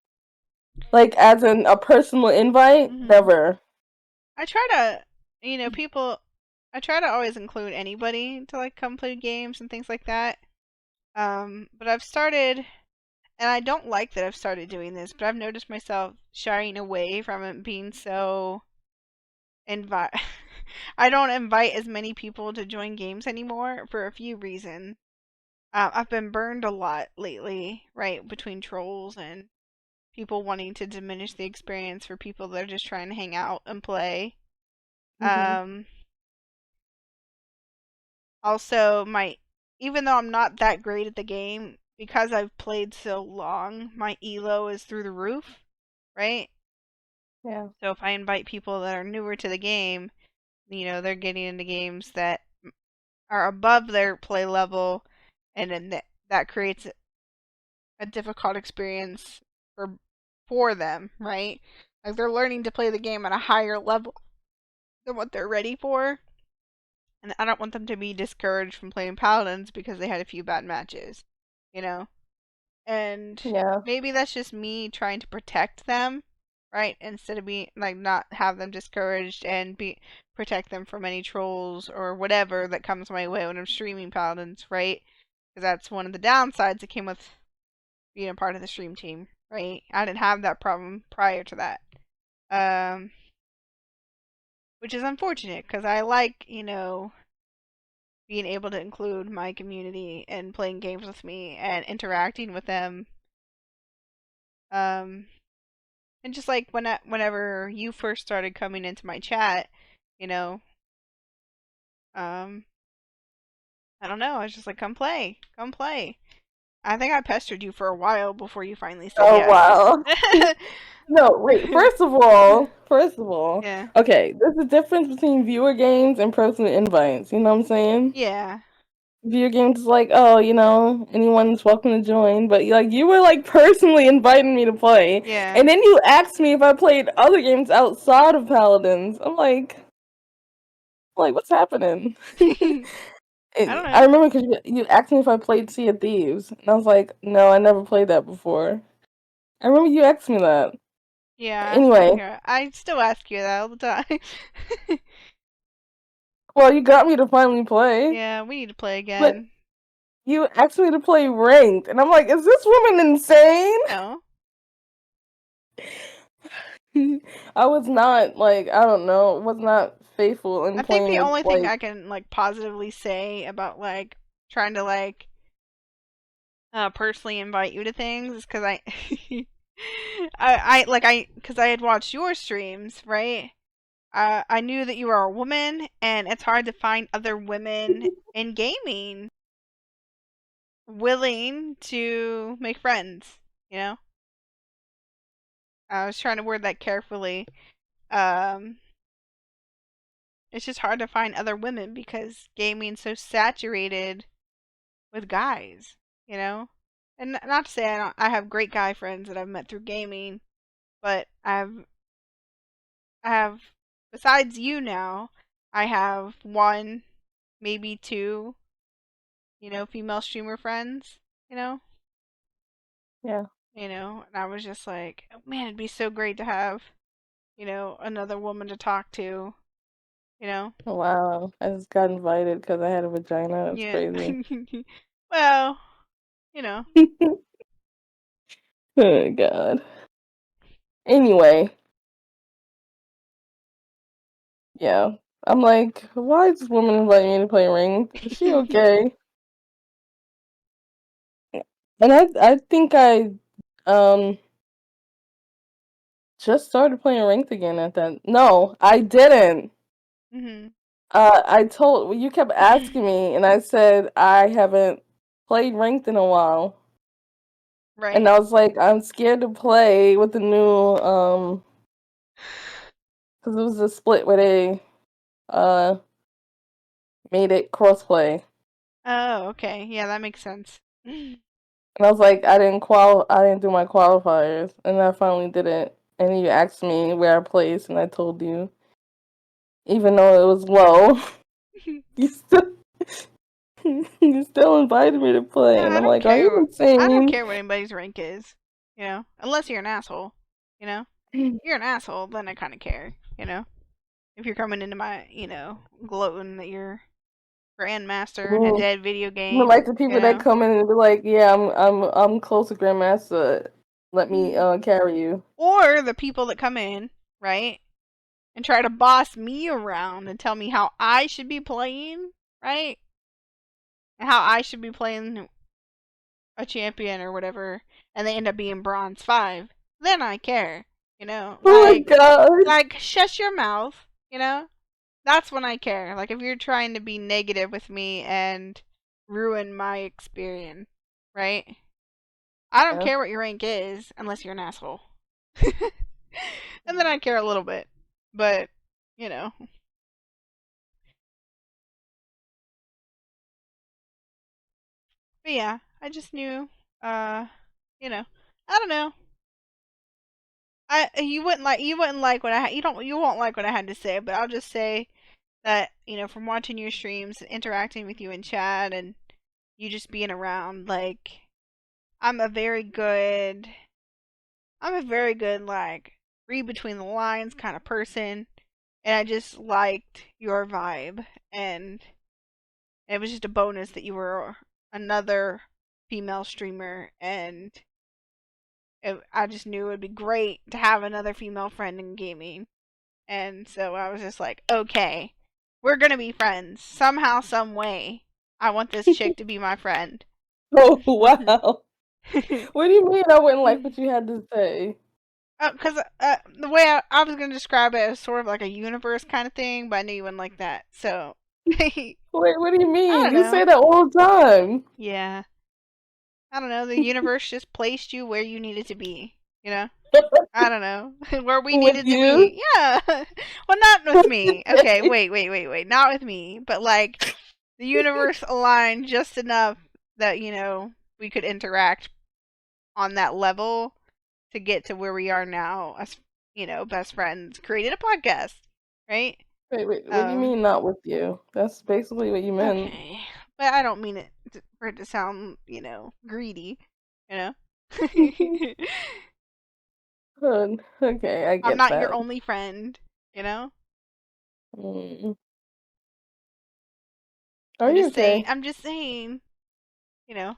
as in a personal invite, hmm never. I try to, people. I try to always include anybody to like come play games and things like that. But I've started, and I don't like that I've started doing this, but I've noticed myself shying away from it being so invite. I don't invite as many people to join games anymore for a few reasons. I've been burned a lot lately, right, between trolls and people wanting to diminish the experience for people that are just trying to hang out and play. Hmm. Um, Also, my even though I'm not that great at the game, because I've played so long, my elo is through the roof, right? Yeah. So if I invite people that are newer to the game, they're getting into games that are above their play level, and then that creates a difficult experience for them, right? Like they're learning to play the game at a higher level than what they're ready for, and I don't want them to be discouraged from playing paladins because they had a few bad matches, you know. And Yeah. maybe that's just me trying to protect them, right? Instead of being like not have them discouraged and be protect them from any trolls or whatever that comes my way when I'm streaming paladins, right? Because that's one of the downsides that came with being a part of the stream team, right? I didn't have that problem prior to that. Um, which is unfortunate because I like, being able to include my community and playing games with me and interacting with them. Um, and just like whenever you first started coming into my chat, you know, um, I don't know. I was just like, come play, come play. I think I pestered you for a while before you finally said Oh yes. wow. No, wait. First of all, Yeah. okay. There's a difference between viewer games and personal invites. You know what I'm saying? Yeah. Viewer games is like, oh, anyone's welcome to join. But like, you were like personally inviting me to play, Yeah. and then you asked me if I played other games outside of Paladins. I'm like, what's happening? I don't And I know. remember because you asked me if I played Sea of Thieves, and I was like, no, I never played that before. I remember you asked me that. Yeah. Anyway, I still ask you that all the time. well, you got me to finally play, Yeah, we need to play but again. you asked me to play ranked, and I'm like, is this woman insane? No. I was not like, I don't know, was not faithful I in think playing the with only thing like. I can like positively say about like trying to like personally invite you to things is because because I had watched your streams, right? I knew that you are a woman, and it's hard to find other women in gaming willing to make friends. You know, I was trying to word that carefully. Um, it's just hard to find other women because gaming's so saturated with guys. You know, and not to say I have great guy friends that I've met through gaming, but I have besides you now, I have one, maybe two, female streamer friends, you know, Yeah. and I was just like, oh, man, it'd be so great to have, another woman to talk to, you know. Wow. I just got invited because I had a vagina. That's Yeah. crazy. Well, you know. Oh God. Anyway, yeah. I'm like, why is this woman inviting me to play ring? Is she okay? And I think I um just started playing ranked again at that. No, I didn't. Mhm. I told well, you kept asking me, and I said I haven't played ranked in a while, and Right. I was like, I'm scared to play with the new because it was a split where they uh made it crossplay, Oh, okay. Yeah, that makes sense. and I was like, I didn't do my qualifiers, and I finally did it. And you asked me where I placed, and I told you, even though it was low, you still you still invited me to play, and I I'm don't like, are you care. I don't insane? care what anybody's rank is, unless you're an asshole, you know. If you're an asshole, then I kind of care, If you're coming into my, gloating that you're grandmaster in a Mm. dead video You know, game, like the people that come in and be like, "Yeah, I'm close to Grandmaster. Let me carry you." or the people that come in, right, and try to boss me around and tell me how I should be playing, right, and how I should be playing a champion or whatever, and they end up being bronze 5. Then I care, Oh my god. like shut your mouth, you know. That's when I care. Like if you're trying to be negative with me and ruin my experience, right? I don't Yeah. care what your rank is unless you're an asshole. And then I care a little bit. But, you know. But yeah, I just knew uh, you know, I don't know. You wouldn't like what you won't like what I had to say, but I'll just say that, from watching your streams, interacting with you in chat and you just being around, like I'm a very good I'm a very good like read between the lines kind of person, and I just liked your vibe, and it was just a bonus that you were another female streamer, and I just knew it would be great to have another female friend in gaming, and so I was just like, okay, we're gonna be friends somehow, some way. I want this chick to be my friend. Oh wow. What do you mean I wouldn't like what you had to say? Because the way I was going to describe it as sort of like a universe kind of thing, but I knew you wouldn't like that. So, I Wait, what do you mean? don't You know. say that all the time. Yeah. I don't know. The universe just placed you where you needed to be. You know? I don't know. Where we With needed to you? be. Yeah. Well, not with me. Okay, wait. Not with me. But, like, the universe aligned just enough that, we could interact on that level to get to where we are now as best friends created a podcast, right? Wait, what do you um mean not with you? That's basically what you meant. okay, but I don't mean it for it to sound greedy, you know. Good. Okay, I I'm get not your that. only friend, you know. Mm. Are you okay? I'm just saying, you know.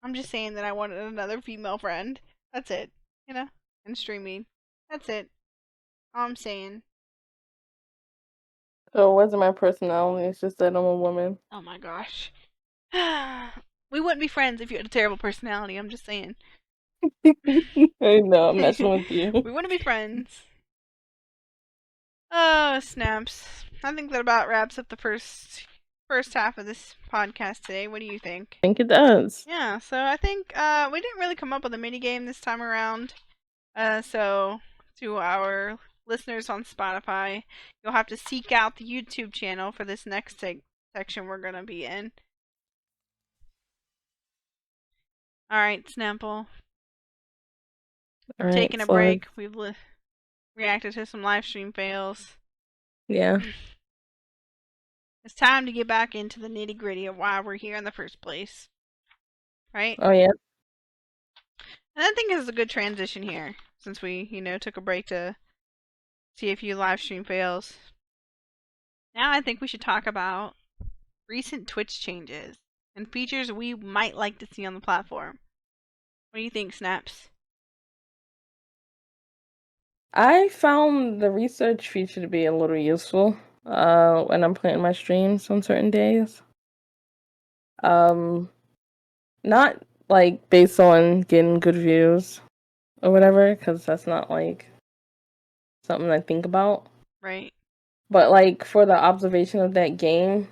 I'm just saying that I wanted another female friend. That's it, you know. And streaming, that's it. All I'm saying. So it wasn't my personality. It's just that I'm a woman. Oh my gosh. We wouldn't be friends if you had a terrible personality. I'm just saying. I know, I'm messing We with you. wouldn't be friends. Oh, snaps. I think that about wraps up the first half of this podcast today. What do you think? I think it does. Yeah, so I think we didn't really come up with a mini game this time around. So to our listeners on Spotify, you'll have to seek out the YouTube channel for this next section we're gonna be in. All right, Snapple. All We're right, taking a Slug. break. We've reacted to some live stream fails. Yeah. It's time to get back into the nitty gritty of why we're here in the first place, right? Oh yeah. And I think this is a good transition here, since we, took a break to see a few live stream fails. Now I think we should talk about recent Twitch changes and features we might like to see on the platform. What do you think, Snaps? I found the research feature to be a little useful when I'm playing my streams on certain days. Um Not like based on getting good views or whatever, because that's not like something I think about. Right. But like for the observation of that game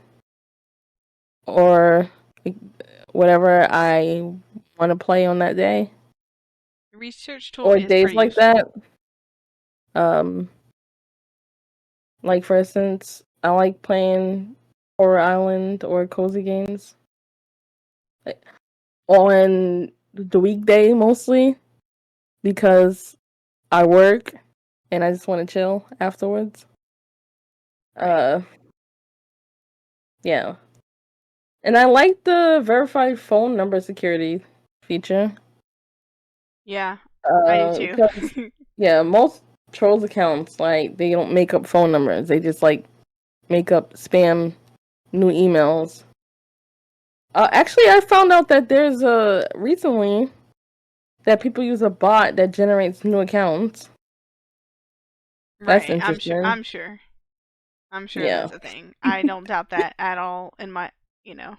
or like, whatever I want to play on that day The research tool or is days pretty like useful. that. Um, like for instance, I like playing Horror Island or cozy games like, on the weekday mostly because I work and I just want to chill afterwards. Right. Uh, yeah. And I like the verified phone number security feature. Yeah, I do too. Because yeah, most trolls accounts like they don't make up phone numbers. They just like make up spam new emails. Actually, I found out that there's a recently that people use a bot that generates new accounts. That's Right. I'm sure. interesting. I'm sure. I'm sure Yeah, that's a thing. I don't doubt that at all. In my, you know,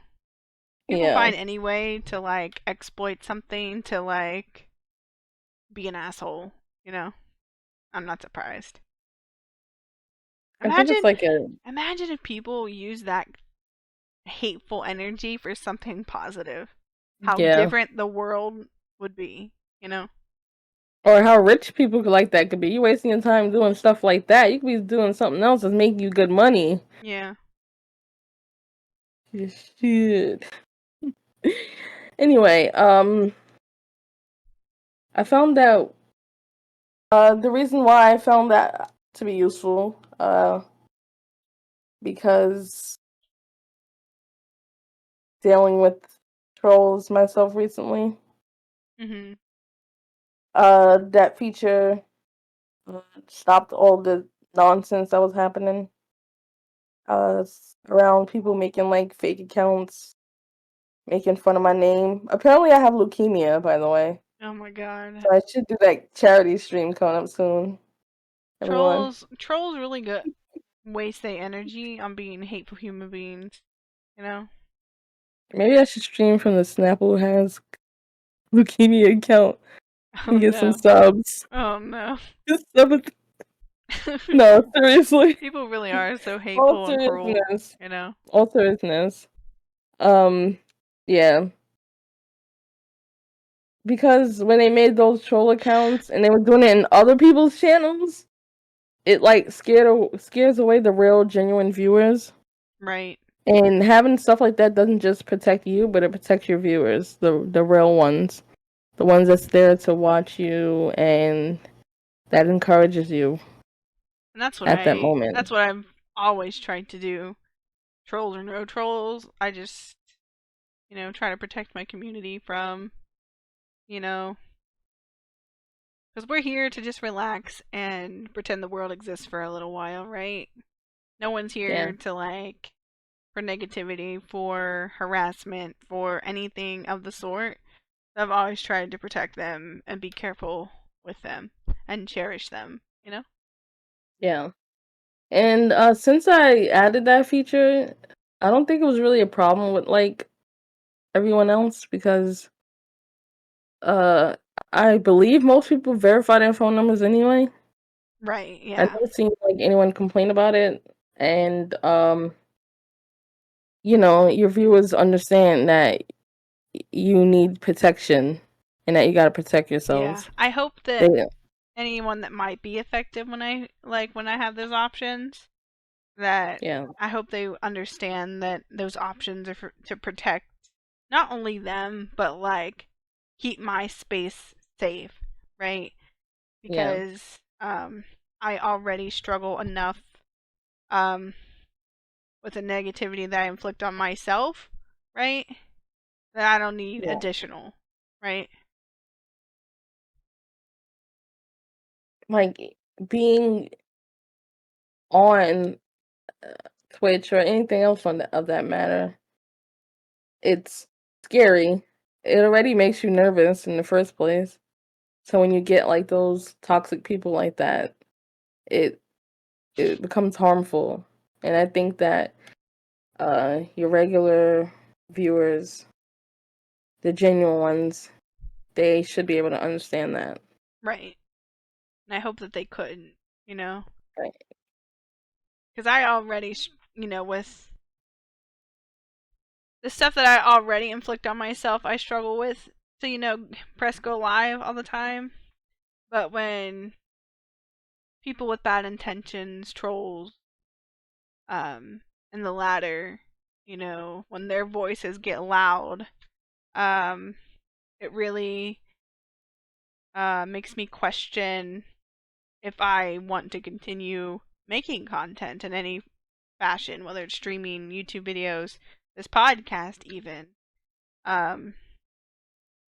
people yeah. find any way to like exploit something to like be an asshole. You know, I'm not surprised. I think it's Imagine, like a imagine if people use that hateful energy for something positive. How yeah. different the world would be. You know. Or how rich people like that could be. You wasting your time doing stuff like that. You could be doing something else that's making you good money. Yeah. Shit. Anyway, I found that the reason why I found that to be useful, because dealing with trolls myself recently, Mhm. that feature stopped all the nonsense that was happening around people making like fake accounts, making fun of my name. Apparently, I have leukemia, by the way. Oh my god. So I should do that charity stream coming up soon, everyone. Trolls really good waste their energy on being hateful human beings. You know? Maybe I should stream from the Snapple has leukemia account Oh and get some no. subs. Oh no. No, seriously. People really are so All hateful and cruel, seriousness. you know? All seriousness. Um, yeah. Because when they made those troll accounts and they were doing it in other people's channels, it like scares away the real genuine viewers. Right. And having stuff like that doesn't just protect you, but it protects your viewers, the real ones. The ones that's there to watch you and that encourages you And at that moment. that's what I've always tried to do. Trolls or no trolls, I just, try to protect my community from, you know, because we're here to just relax and pretend the world exists for a little while, right? No one's Yeah. here to like for negativity, for harassment, for anything of the sort. I've always tried to protect them and be careful with them and cherish them, you know? Yeah. And since I added that feature, I don't think it was really a problem with like everyone else because uh I believe most people verify their phone numbers anyway. Right, I yeah. never seen like anyone complain about it, and you know, your viewers understand that you need protection and that you got to protect Yeah. yourselves. I hope They, that anyone that might be affected when I have those options, that yeah, I hope they understand that those options are to protect not only them, but like keep my space safe, right? yeah, Because I already struggle enough um with the negativity that I inflict on myself, right? That I don't need yeah. additional, right? Like being on Twitch or anything else of that matter, it's scary. It already makes you nervous in the first place. So when you get like those toxic people like that, it it becomes harmful. And I think that your regular viewers, the genuine ones, they should be able to understand that. Right. And I hope that they could, you know, Right. because I already, with the stuff that I already inflict on myself, I struggle with to, press go live all the time. But when people with bad intentions, trolls, um, and the latter, when their voices get loud, um, it really makes me question if I want to continue making content in any fashion, whether it's streaming, YouTube videos, this podcast, even. Um,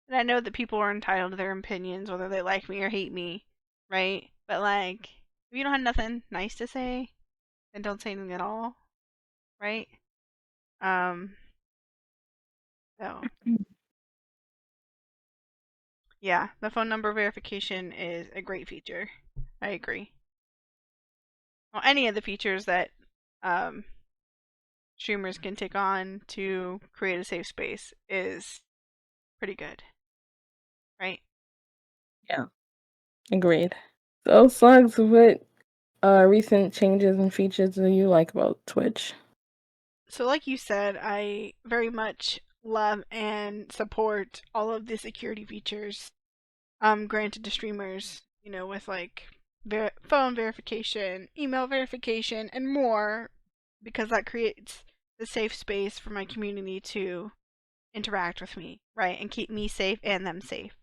and I know that people are entitled to their opinions, whether they like me or hate me, right? But like, if you don't have nothing nice to say, then don't say anything at all, right? Um, so yeah, the phone number verification is a great feature. I agree. Well, any of the features that um, streamers can take on to create a safe space is pretty good, right? Yeah. Agreed. So, Slugs, what recent changes and features do you like about Twitch? So, like you said, I very much love and support all of the security features granted to streamers, with like phone verification, email verification, and more, because that creates the safe space for my community to interact with me, right, and keep me safe and them safe.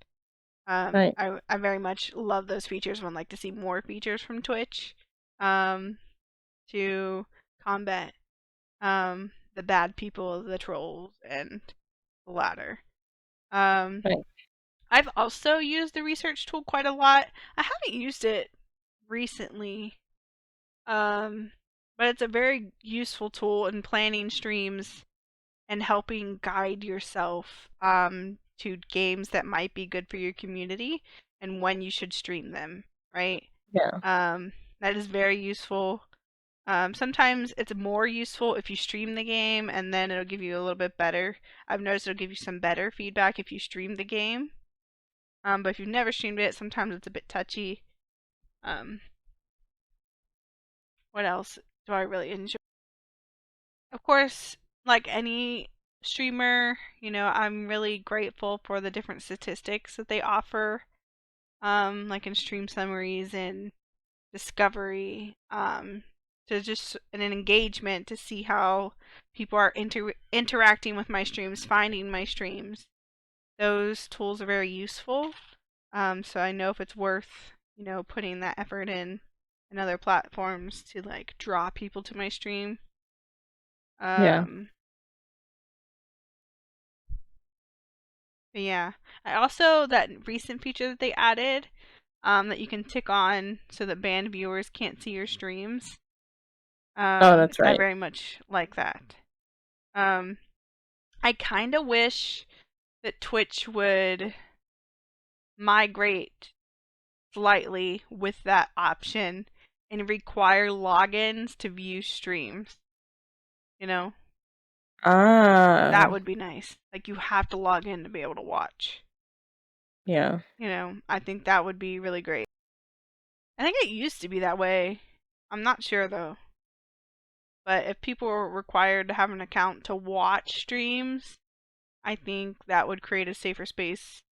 Right. I very much love those features and would like to see more features from Twitch um, to combat the bad people, the trolls, and the latter. Um, Right. I've also used the research tool quite a lot. I haven't used it recently, um, but it's a very useful tool in planning streams and helping guide yourself to games that might be good for your community and when you should stream them, right? Yeah. Um, that is very useful. Sometimes it's more useful if you stream the game and then it'll give you a little bit better. I've noticed it'll give you some better feedback if you stream the game. But if you've never streamed it, sometimes it's a bit touchy. Um, what else do I really enjoy? Of course, like any streamer, I'm really grateful for the different statistics that they offer, like in stream summaries and discovery, to just an engagement to see how people are interacting with my streams, finding my streams. Those tools are very useful. So I know if it's worth, putting that effort in other platforms to like draw people to my stream. Yeah. Um, but yeah, I also that recent feature that they added, that you can tick on so that banned viewers can't see your streams. Oh, that's I right. very much like that. Um, I kind of wish that Twitch would migrate slightly with that option and require logins to view streams. You know, that Ah, would be nice. Like you have to log in to be able to watch. yeah. You know, I think that would be really great. I think it used to be that way. I'm not sure though. But if people were required to have an account to watch streams, I think that would create a safer space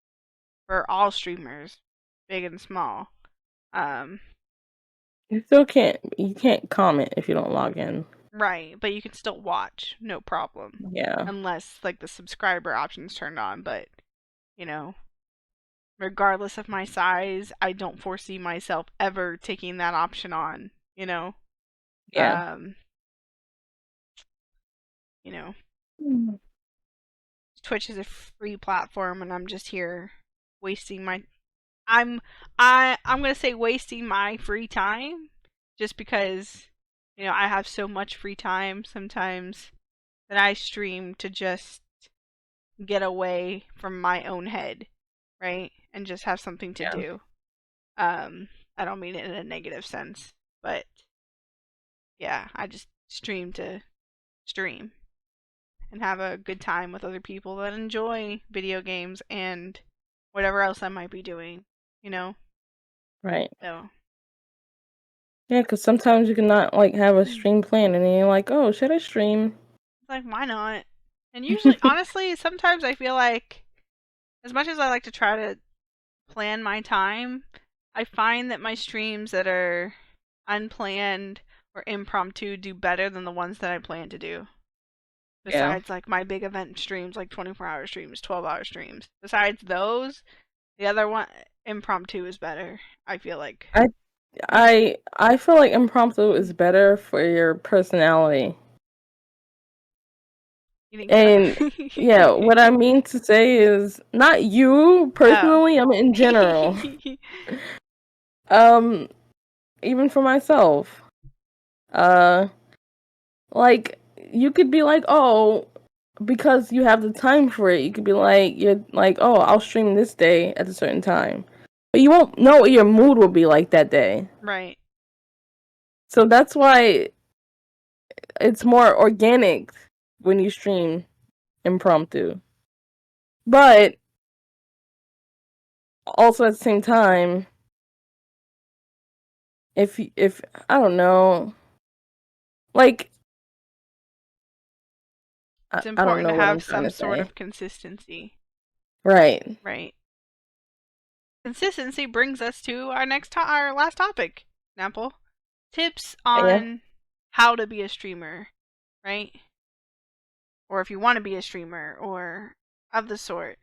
for all streamers, big and small. Um, You can't comment if you don't log in. right, but you can still watch, no problem. Yeah. Unless like the subscriber option's turned on, but you know, regardless of my size, I don't foresee myself ever taking that option on, you know. Yeah. Um, you know, Mm. Twitch is a free platform and I'm just here wasting my I'm gonna say wasting my free time just because I have so much free time sometimes that I stream to just get away from my own head, right? And just have something to Yeah. do. Um I don't mean it in a negative sense, but yeah, I just stream to stream and have a good time with other people that enjoy video games and whatever else I might be doing, you know? Right. So Yeah, because sometimes you cannot like have a it's stream plan, and then you're like, oh, should I stream? like, why not? And usually, honestly, sometimes I feel like, as much as I like to try to plan my time, I find that my streams that are unplanned or impromptu do better than the ones that I plan to do. Yeah. Besides, like, my big event streams, like 24-hour streams, 12-hour streams. Besides those, the other one, impromptu is better, I feel like. I I feel like impromptu is better for your personality. You think so? And yeah, what I mean to say is not you Oh. personally, I'm in general. Um, even for myself. Uh, like you could be like, oh, because you have the time for it, you could be like, you're like, oh, I'll stream this day at a certain time. But you won't know what your mood will be like that day. Right. So that's why it's more organic when you stream impromptu. But also at the same time, if I don't know, like It's I don't important to know what I'm have trying some to sort say. of consistency, Right. right? Consistency brings us to our last topic, Napple. Tips Yeah. on how to be a streamer, right? Or if you want to be a streamer or of the sort.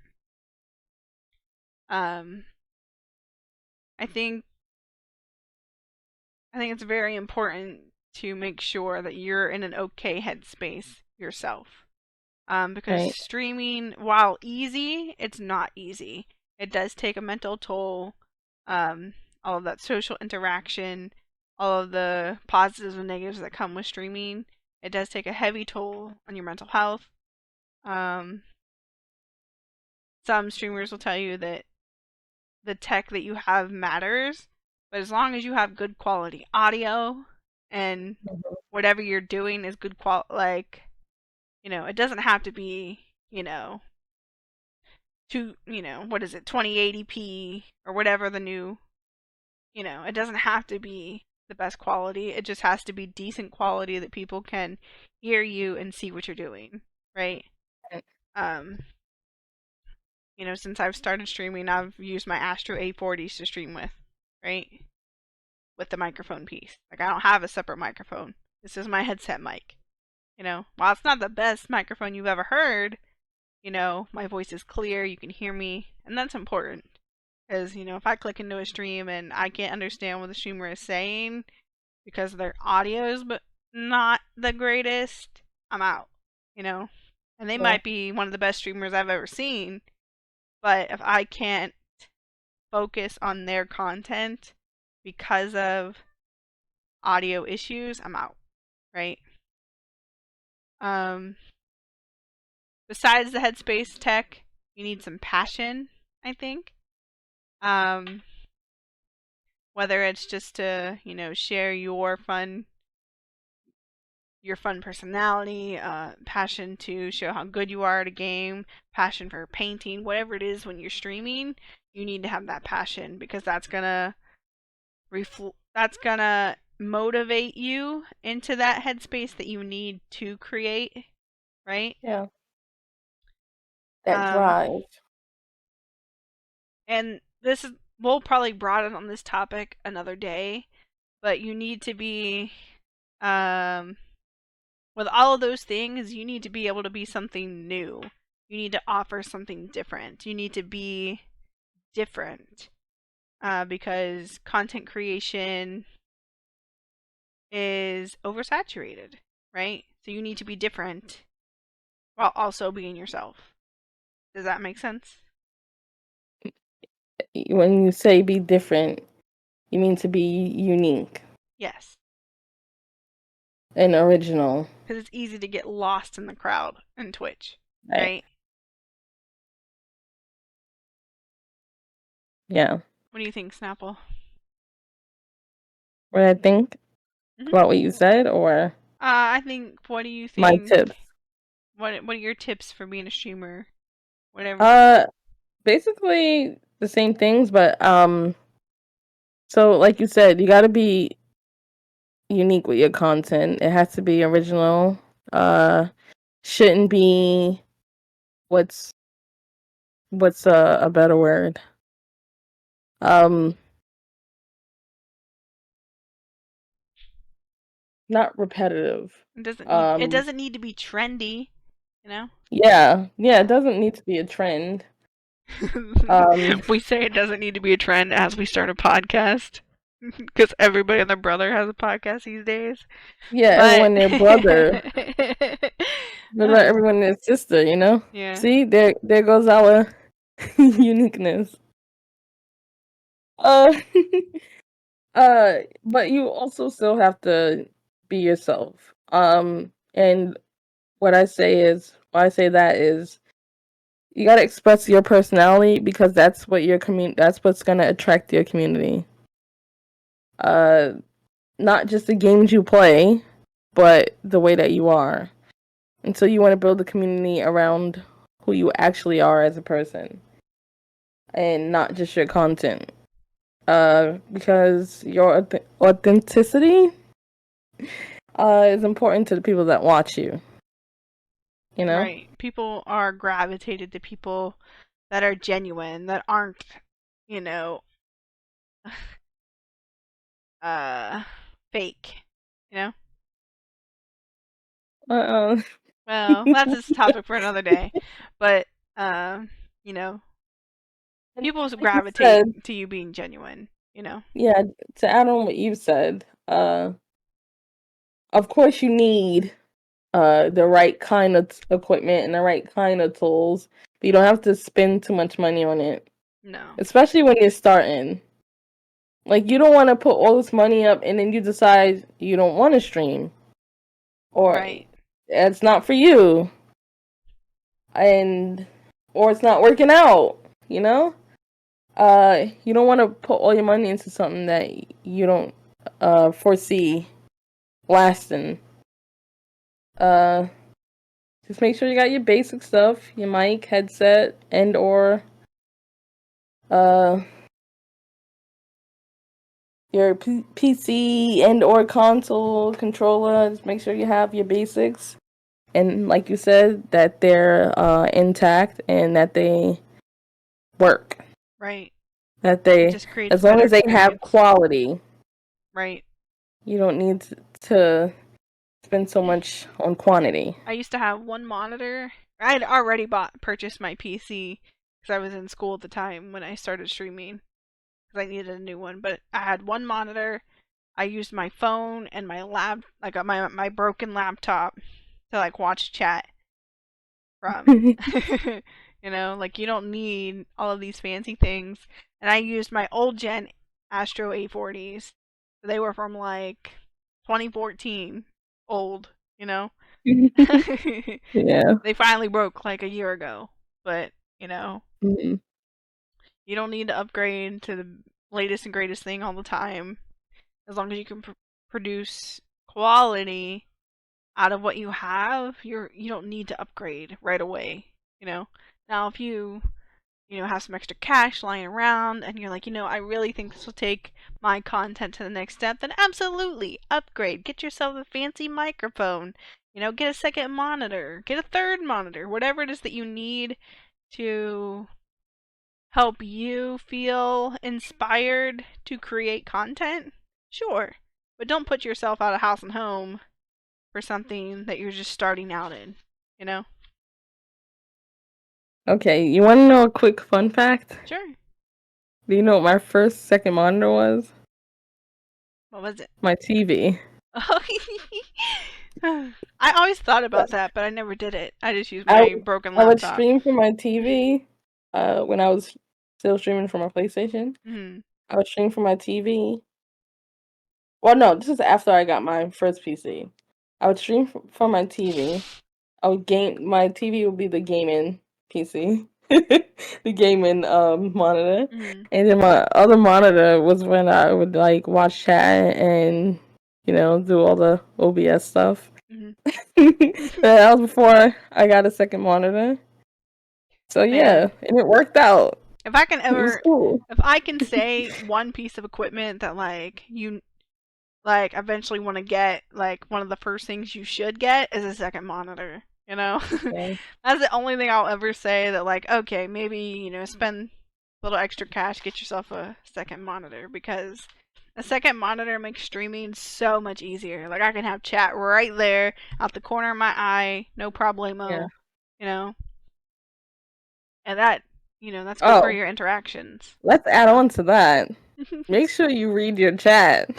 Um I think it's very important to make sure that you're in an okay headspace yourself. Because Right. streaming, while easy, it's not easy. It does take a mental toll. All of that social interaction, all of the positives and negatives that come with streaming, it does take a heavy toll on your mental health. Um, some streamers will tell you that the tech that you have matters, but as long as you have good quality audio and Mhm. whatever you're doing is good quality, like, it doesn't have to be, what is it, 2080p or whatever the new, it doesn't have to be the best quality. It just has to be decent quality that people can hear you and see what you're doing, right? Right. Um, since I've started streaming, I've used my Astro A40s to stream with, right? With the microphone piece. Like, I don't have a separate microphone. This is my headset mic. While it's not the best microphone you've ever heard, my voice is clear, you can hear me, and that's important. Because, if I click into a stream and I can't understand what the streamer is saying because their audio is but not the greatest, I'm out, you know? And they Yeah. might be one of the best streamers I've ever seen, but if I can't focus on their content because of audio issues, I'm out, right? Um, Besides the headspace tech, you need some passion, I think. Um, whether it's just to, share your fun personality, passion to show how good you are at a game, passion for painting, whatever it is when you're streaming, you need to have that passion because that's gonna motivate you into that headspace that you need to create, right? Yeah. That Um, drive. and we'll probably broaden on this topic another day, but you need to be um with all of those things, you need to be able to be something new. You need to offer something different. You need to be different because content creation is oversaturated, right? So you need to be different while also being yourself. Does that make sense? When you say be different, you mean to be unique Yes. and original. Because it's easy to get lost in the crowd in Twitch, Right. right? Yeah. What do you think, Snapple? What I think Mm-hmm. about what you said or I think. What do you my think? tips. What are your tips for being a streamer? Whatever. Uh Basically the same things, but so like you said, you gotta be unique with your content. It has to be original. Uh shouldn't be what's a better word? Um Not repetitive. It Um doesn't need to be trendy, you know? yeah, it Yeah. doesn't need to be a trend. Um We say it doesn't need to be a trend as we start a podcast because everybody and their brother has a podcast these days. yeah, But everyone their brother. What about uh, everyone their sister, you know? yeah, See, there goes our uniqueness. Uh but you also still have to be yourself. And why I say that is you gotta express your personality because that's what's gonna attract your community. Uh Not just the games you play, but the way that you are. And so you want to build a community around who you actually are as a person and not just your content. Because your authenticity is important to the people that watch you. You know? right. People are gravitated to people that are genuine, that aren't, you know, uh, fake. You know. Uh. Well, that's a topic for another day. But um, you know, people Like you said, gravitate to you being genuine. You know. yeah. To add on what you said, of course you need the right kind of equipment and the right kind of tools, but you don't have to spend too much money on it, No. especially when you're starting. Like you don't want to put all this money up and then you decide you don't want to stream or Right. it's not for you and or it's not working out, you know? You don't want to put all your money into something that you don't foresee lasting. Uh just make sure you got your basic stuff, your mic, headset, and or uh your PC and or console controller. Just make sure you have your basics, and like you said, that they're intact and that they work. Right. That It they, just creates a as long better as they have experience. quality, Right. you don't need to spend so much on quantity. I used to have one monitor. I had already purchased my PC because I was in school at the time when I started streaming because I needed a new one. But I had one monitor. I used my phone and my my broken laptop to like watch chat from. Like you don't need all of these fancy things. And I used my old gen Astro A40s. They were from like 2014, old, you know. Yeah. They finally broke like a year ago, but you know, Mhm. you don't need to upgrade to the latest and greatest thing all the time. As long as you can produce quality out of what you have, you don't need to upgrade right away. You know. Now, if you know, have some extra cash lying around and you're like, I really think this will take my content to the next step, then absolutely upgrade. Get yourself a fancy microphone. Get a second monitor, get a third monitor, whatever it is that you need to help you feel inspired to create content. Sure. But don't put yourself out of house and home for something that you're just starting out in, you know? Okay, you want to know a quick fun fact? Sure. Do you know what my first second monitor was? What was it? My TV. I always thought about that, but I never did it. I just used I, my broken I would laptop. stream from my TV when I was still streaming from my PlayStation. Mm-hmm. I would stream from my TV. Well, no, this is after I got my first PC. I would stream from my TV. I would game. My TV would be the gaming PC, the gaming monitor, Mm-hmm. and then my other monitor was when I would like watch chat and do all the OBS stuff. Mm-hmm. That was before I got a second monitor. So yeah, Man, and it worked out. if I can It was ever, cool. if I can say one piece of equipment that you eventually want to get, one of the first things you should get is a second monitor. Yeah. That's the only thing I'll ever say that okay, maybe spend a little extra cash, get yourself a second monitor, because a second monitor makes streaming so much easier. I can have chat right there out the corner of my eye, no problemo. Yeah. You know, and that's good for Oh, your interactions. let's add on to that. Make sure you read your chat.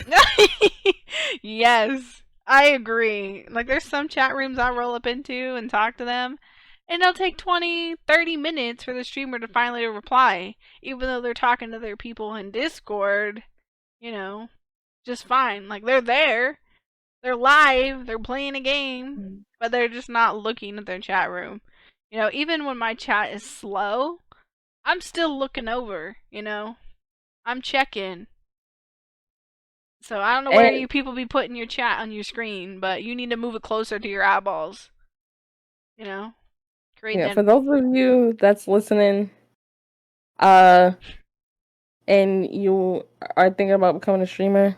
Yes, I agree. There's some chat rooms I roll up into and talk to them, and it'll take 20, 30 minutes for the streamer to finally reply, even though they're talking to their people in Discord, just fine. They're there, they're live, they're playing a game, but they're just not looking at their chat room. Even when my chat is slow, I'm still looking over, I'm checking. So I don't know where And you people be putting your chat on your screen, but you need to move it closer to your eyeballs. Create yeah, that. for those of you that's listening, uh, and you are thinking about becoming a streamer,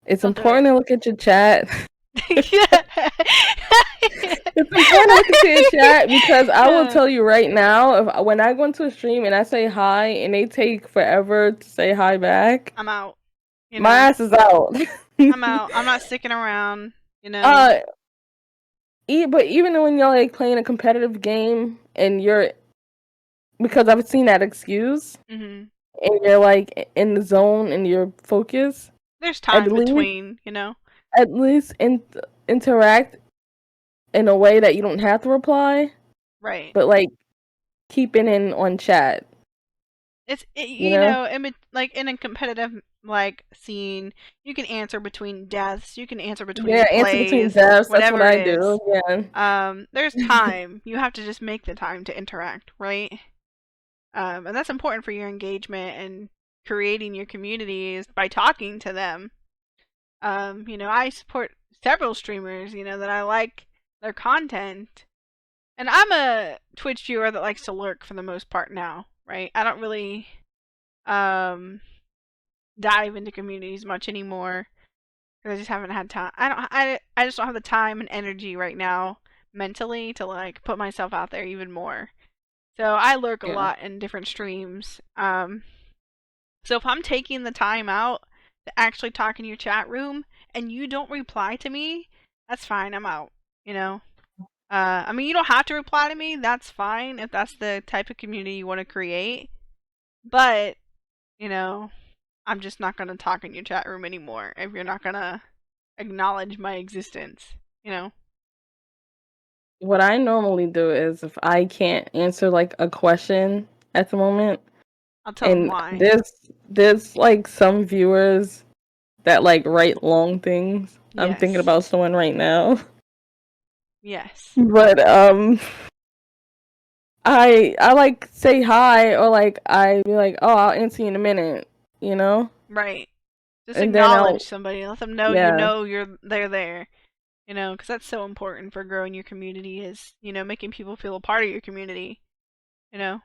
it's Don't do it. important to look at your chat. Yeah. It's important to look at your chat because I will tell you right now, when I go into a stream and I say hi and they take forever to say hi back, I'm out. my ass is out. I'm out. I'm not sticking around. But even when you're playing a competitive game and because I've seen that excuse, Mm-hmm. and you're in the zone and you're focused. There's time between. At least interact in a way that you don't have to reply. Right. But keeping in on chat. It's in a competitive scene, you can answer between deaths, you can answer between Answer between plays, deaths. whatever That's what I it is. do. Yeah. There's time. You have to just make the time to interact, right? And that's important for your engagement and creating your communities by talking to them. I support several streamers, that I like their content. And I'm a Twitch viewer that likes to lurk for the most part now, right? I don't really dive into communities much anymore because I just haven't had time. I just don't have the time and energy right now mentally to put myself out there even more. So I lurk a lot in different streams. So if I'm taking the time out to actually talk in your chat room and you don't reply to me, that's fine. I'm out. I mean, you don't have to reply to me. That's fine if that's the type of community you want to create. But, I'm just not going to talk in your chat room anymore if you're not going to acknowledge my existence, What I normally do is if I can't answer a question at the moment, I'll tell them why. There's some viewers that write long things. Yes. I'm thinking about someone right now. Yes. But I say hi or I be oh, I'll answer you in a minute. you know? Right. Just And then acknowledge I'll, somebody. Let them know yeah. they're there. Because that's so important for growing your community is, making people feel a part of your community. You know,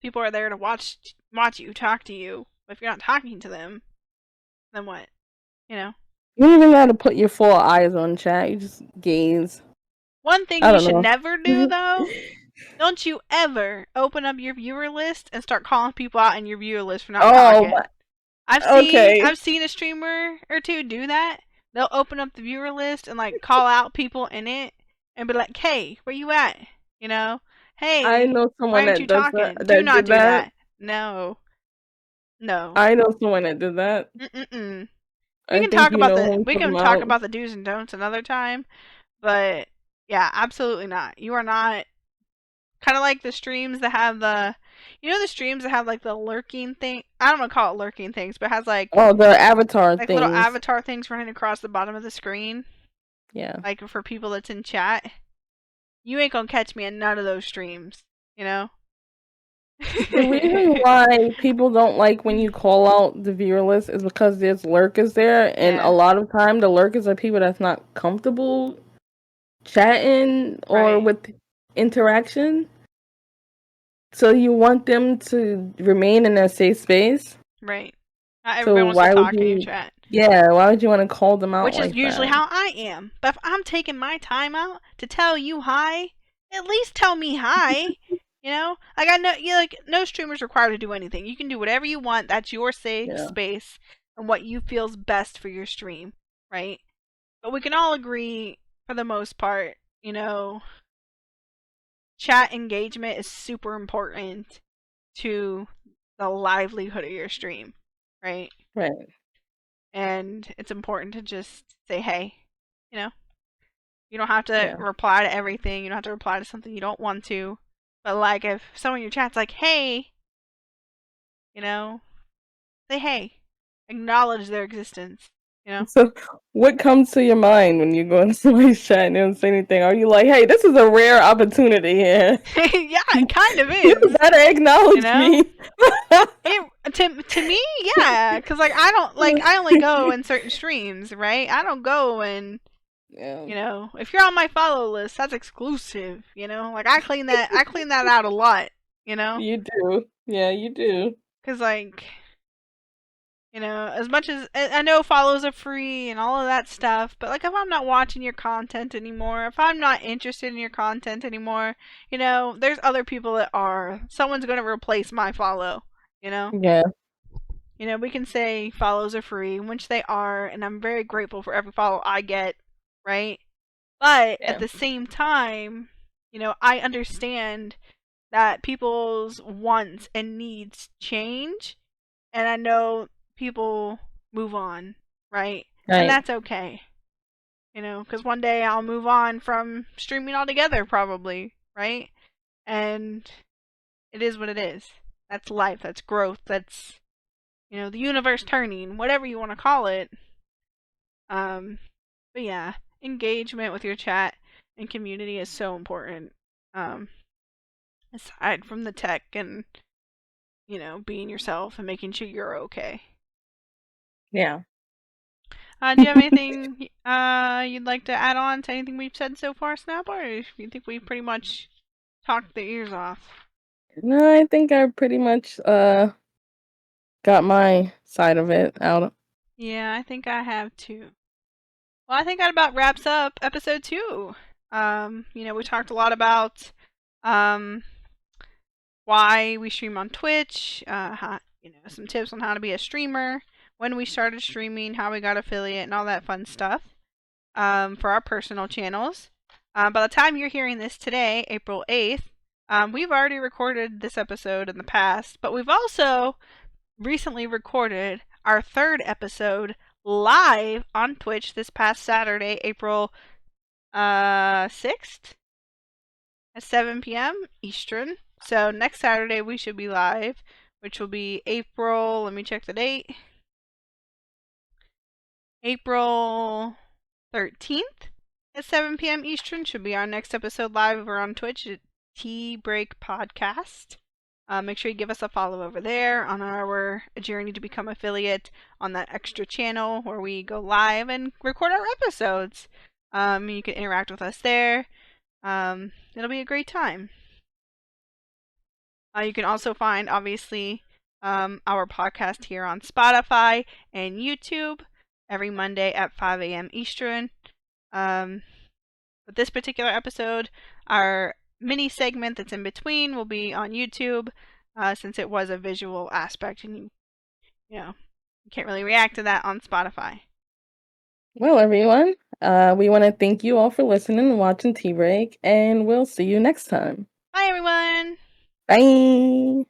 people are there to watch you, talk to you. But if you're not talking to them, then what? You know. You don't even gotta put your full eyes on chat. You just gaze. One thing I you don't should know. never do though, don't you ever open up your viewer list and start calling people out in your viewer list for not Oh talking. my. I've seen Okay. I've seen a streamer or two do that. They'll open up the viewer list and like call out people in it and be like, "Hey, where you at?" You know, I "Hey, know why someone aren't you that does that. talking?" Do That not did do that. that. No, no. I know someone that did that. Mm-mm. I think you know who I'm We talking can talk about. about the do's and don'ts another time, but yeah, absolutely not. You are not kind of like the streams that have the streams that have like the lurking thing. I don't want to call it lurking things, but it has Oh, the avatar like little things. avatar things running across the bottom of the screen, Yeah. like for people that's in chat. You ain't gonna catch me in none of those streams, you know. The reason why people don't like when you call out the viewer list is because there's lurkers there, and a Yeah, lot of time the lurkers are people that's not comfortable chatting or right, with interaction. So you want them to remain in a safe space. right. Not everybody So wants to why would talk in your you? chat, Yeah, why would you want to call them out which is like usually that? how I am. But if I'm taking my time out to tell you hi, at least tell me hi. Like I know you like no streamer's required to do anything. You can do whatever you want. That's your safe Yeah. space and what you feels best for your stream, right? But we can all agree for the most part, chat engagement is super important to the livelihood of your stream, right? Right. And it's important to just say hey, you know. You don't have to Yeah. reply to everything. You don't have to reply to something you don't want to. But like if someone in your chat's like, "Hey," you know, say hey. Acknowledge their existence, you know? So, what comes to your mind when you go into somebody's chat and they don't say anything? Are you like, "Hey, this is a rare opportunity here. Yeah, it kind of You is, better you acknowledge know? me." To me, yeah, cuz like I only go in certain streams, right? I don't go in Yeah. if you're on my follow list, that's exclusive, Like I clean that out a lot, you know? You do. Yeah, you do. Cuz like as much as I know follows are free and all of that stuff, but like if I'm not watching your content anymore, if I'm not interested in your content anymore, there's other people that are. Someone's going to replace my follow, you know? Yeah. We can say follows are free, which they are, and I'm very grateful for every follow I get, right? But at Yeah. the same time, I understand that people's wants and needs change, and I know people move on, right? And Right. that's okay, because one day I'll move on from streaming altogether, probably, right? And it is what it is. That's life, that's growth, that's, the universe turning, whatever you want to call it. Um, but yeah, engagement with your chat and community is so important. Um, aside from the tech and, being yourself and making sure you're okay. Yeah. Do you have anything you'd like to add on to anything we've said so far, Snap, or do you think we've pretty much talked their ears off? No, I think I pretty much got my side of it out. Yeah, I think I have too. Well, I think that about wraps up episode 2. We talked a lot about um why we stream on Twitch, some tips on how to be a streamer, when we started streaming, how we got affiliate, and all that fun stuff. For our personal channels. By the time you're hearing this today, April 8th, we've already recorded this episode in the past, but we've also recently recorded our 3rd episode live on Twitch this past Saturday, April 6th at 7 p.m. Eastern. So next Saturday we should be live, which will be April, let me check the date. April 13th at 7 p.m. Eastern should be our next episode live over on Twitch at Tea Break Podcast. Make sure you give us a follow over there on our journey to become affiliate on that extra channel where we go live and record our episodes. You can interact with us there. It'll be a great time. You can also find, obviously, our podcast here on Spotify and YouTube every Monday at 5 a.m. Eastern. But this particular episode, our mini segment that's in between, will be on YouTube, since it was a visual aspect, and you can't really react to that on Spotify. Well, everyone, we want to thank you all for listening and watching Tea Break, and we'll see you next time. Bye, everyone. Bye.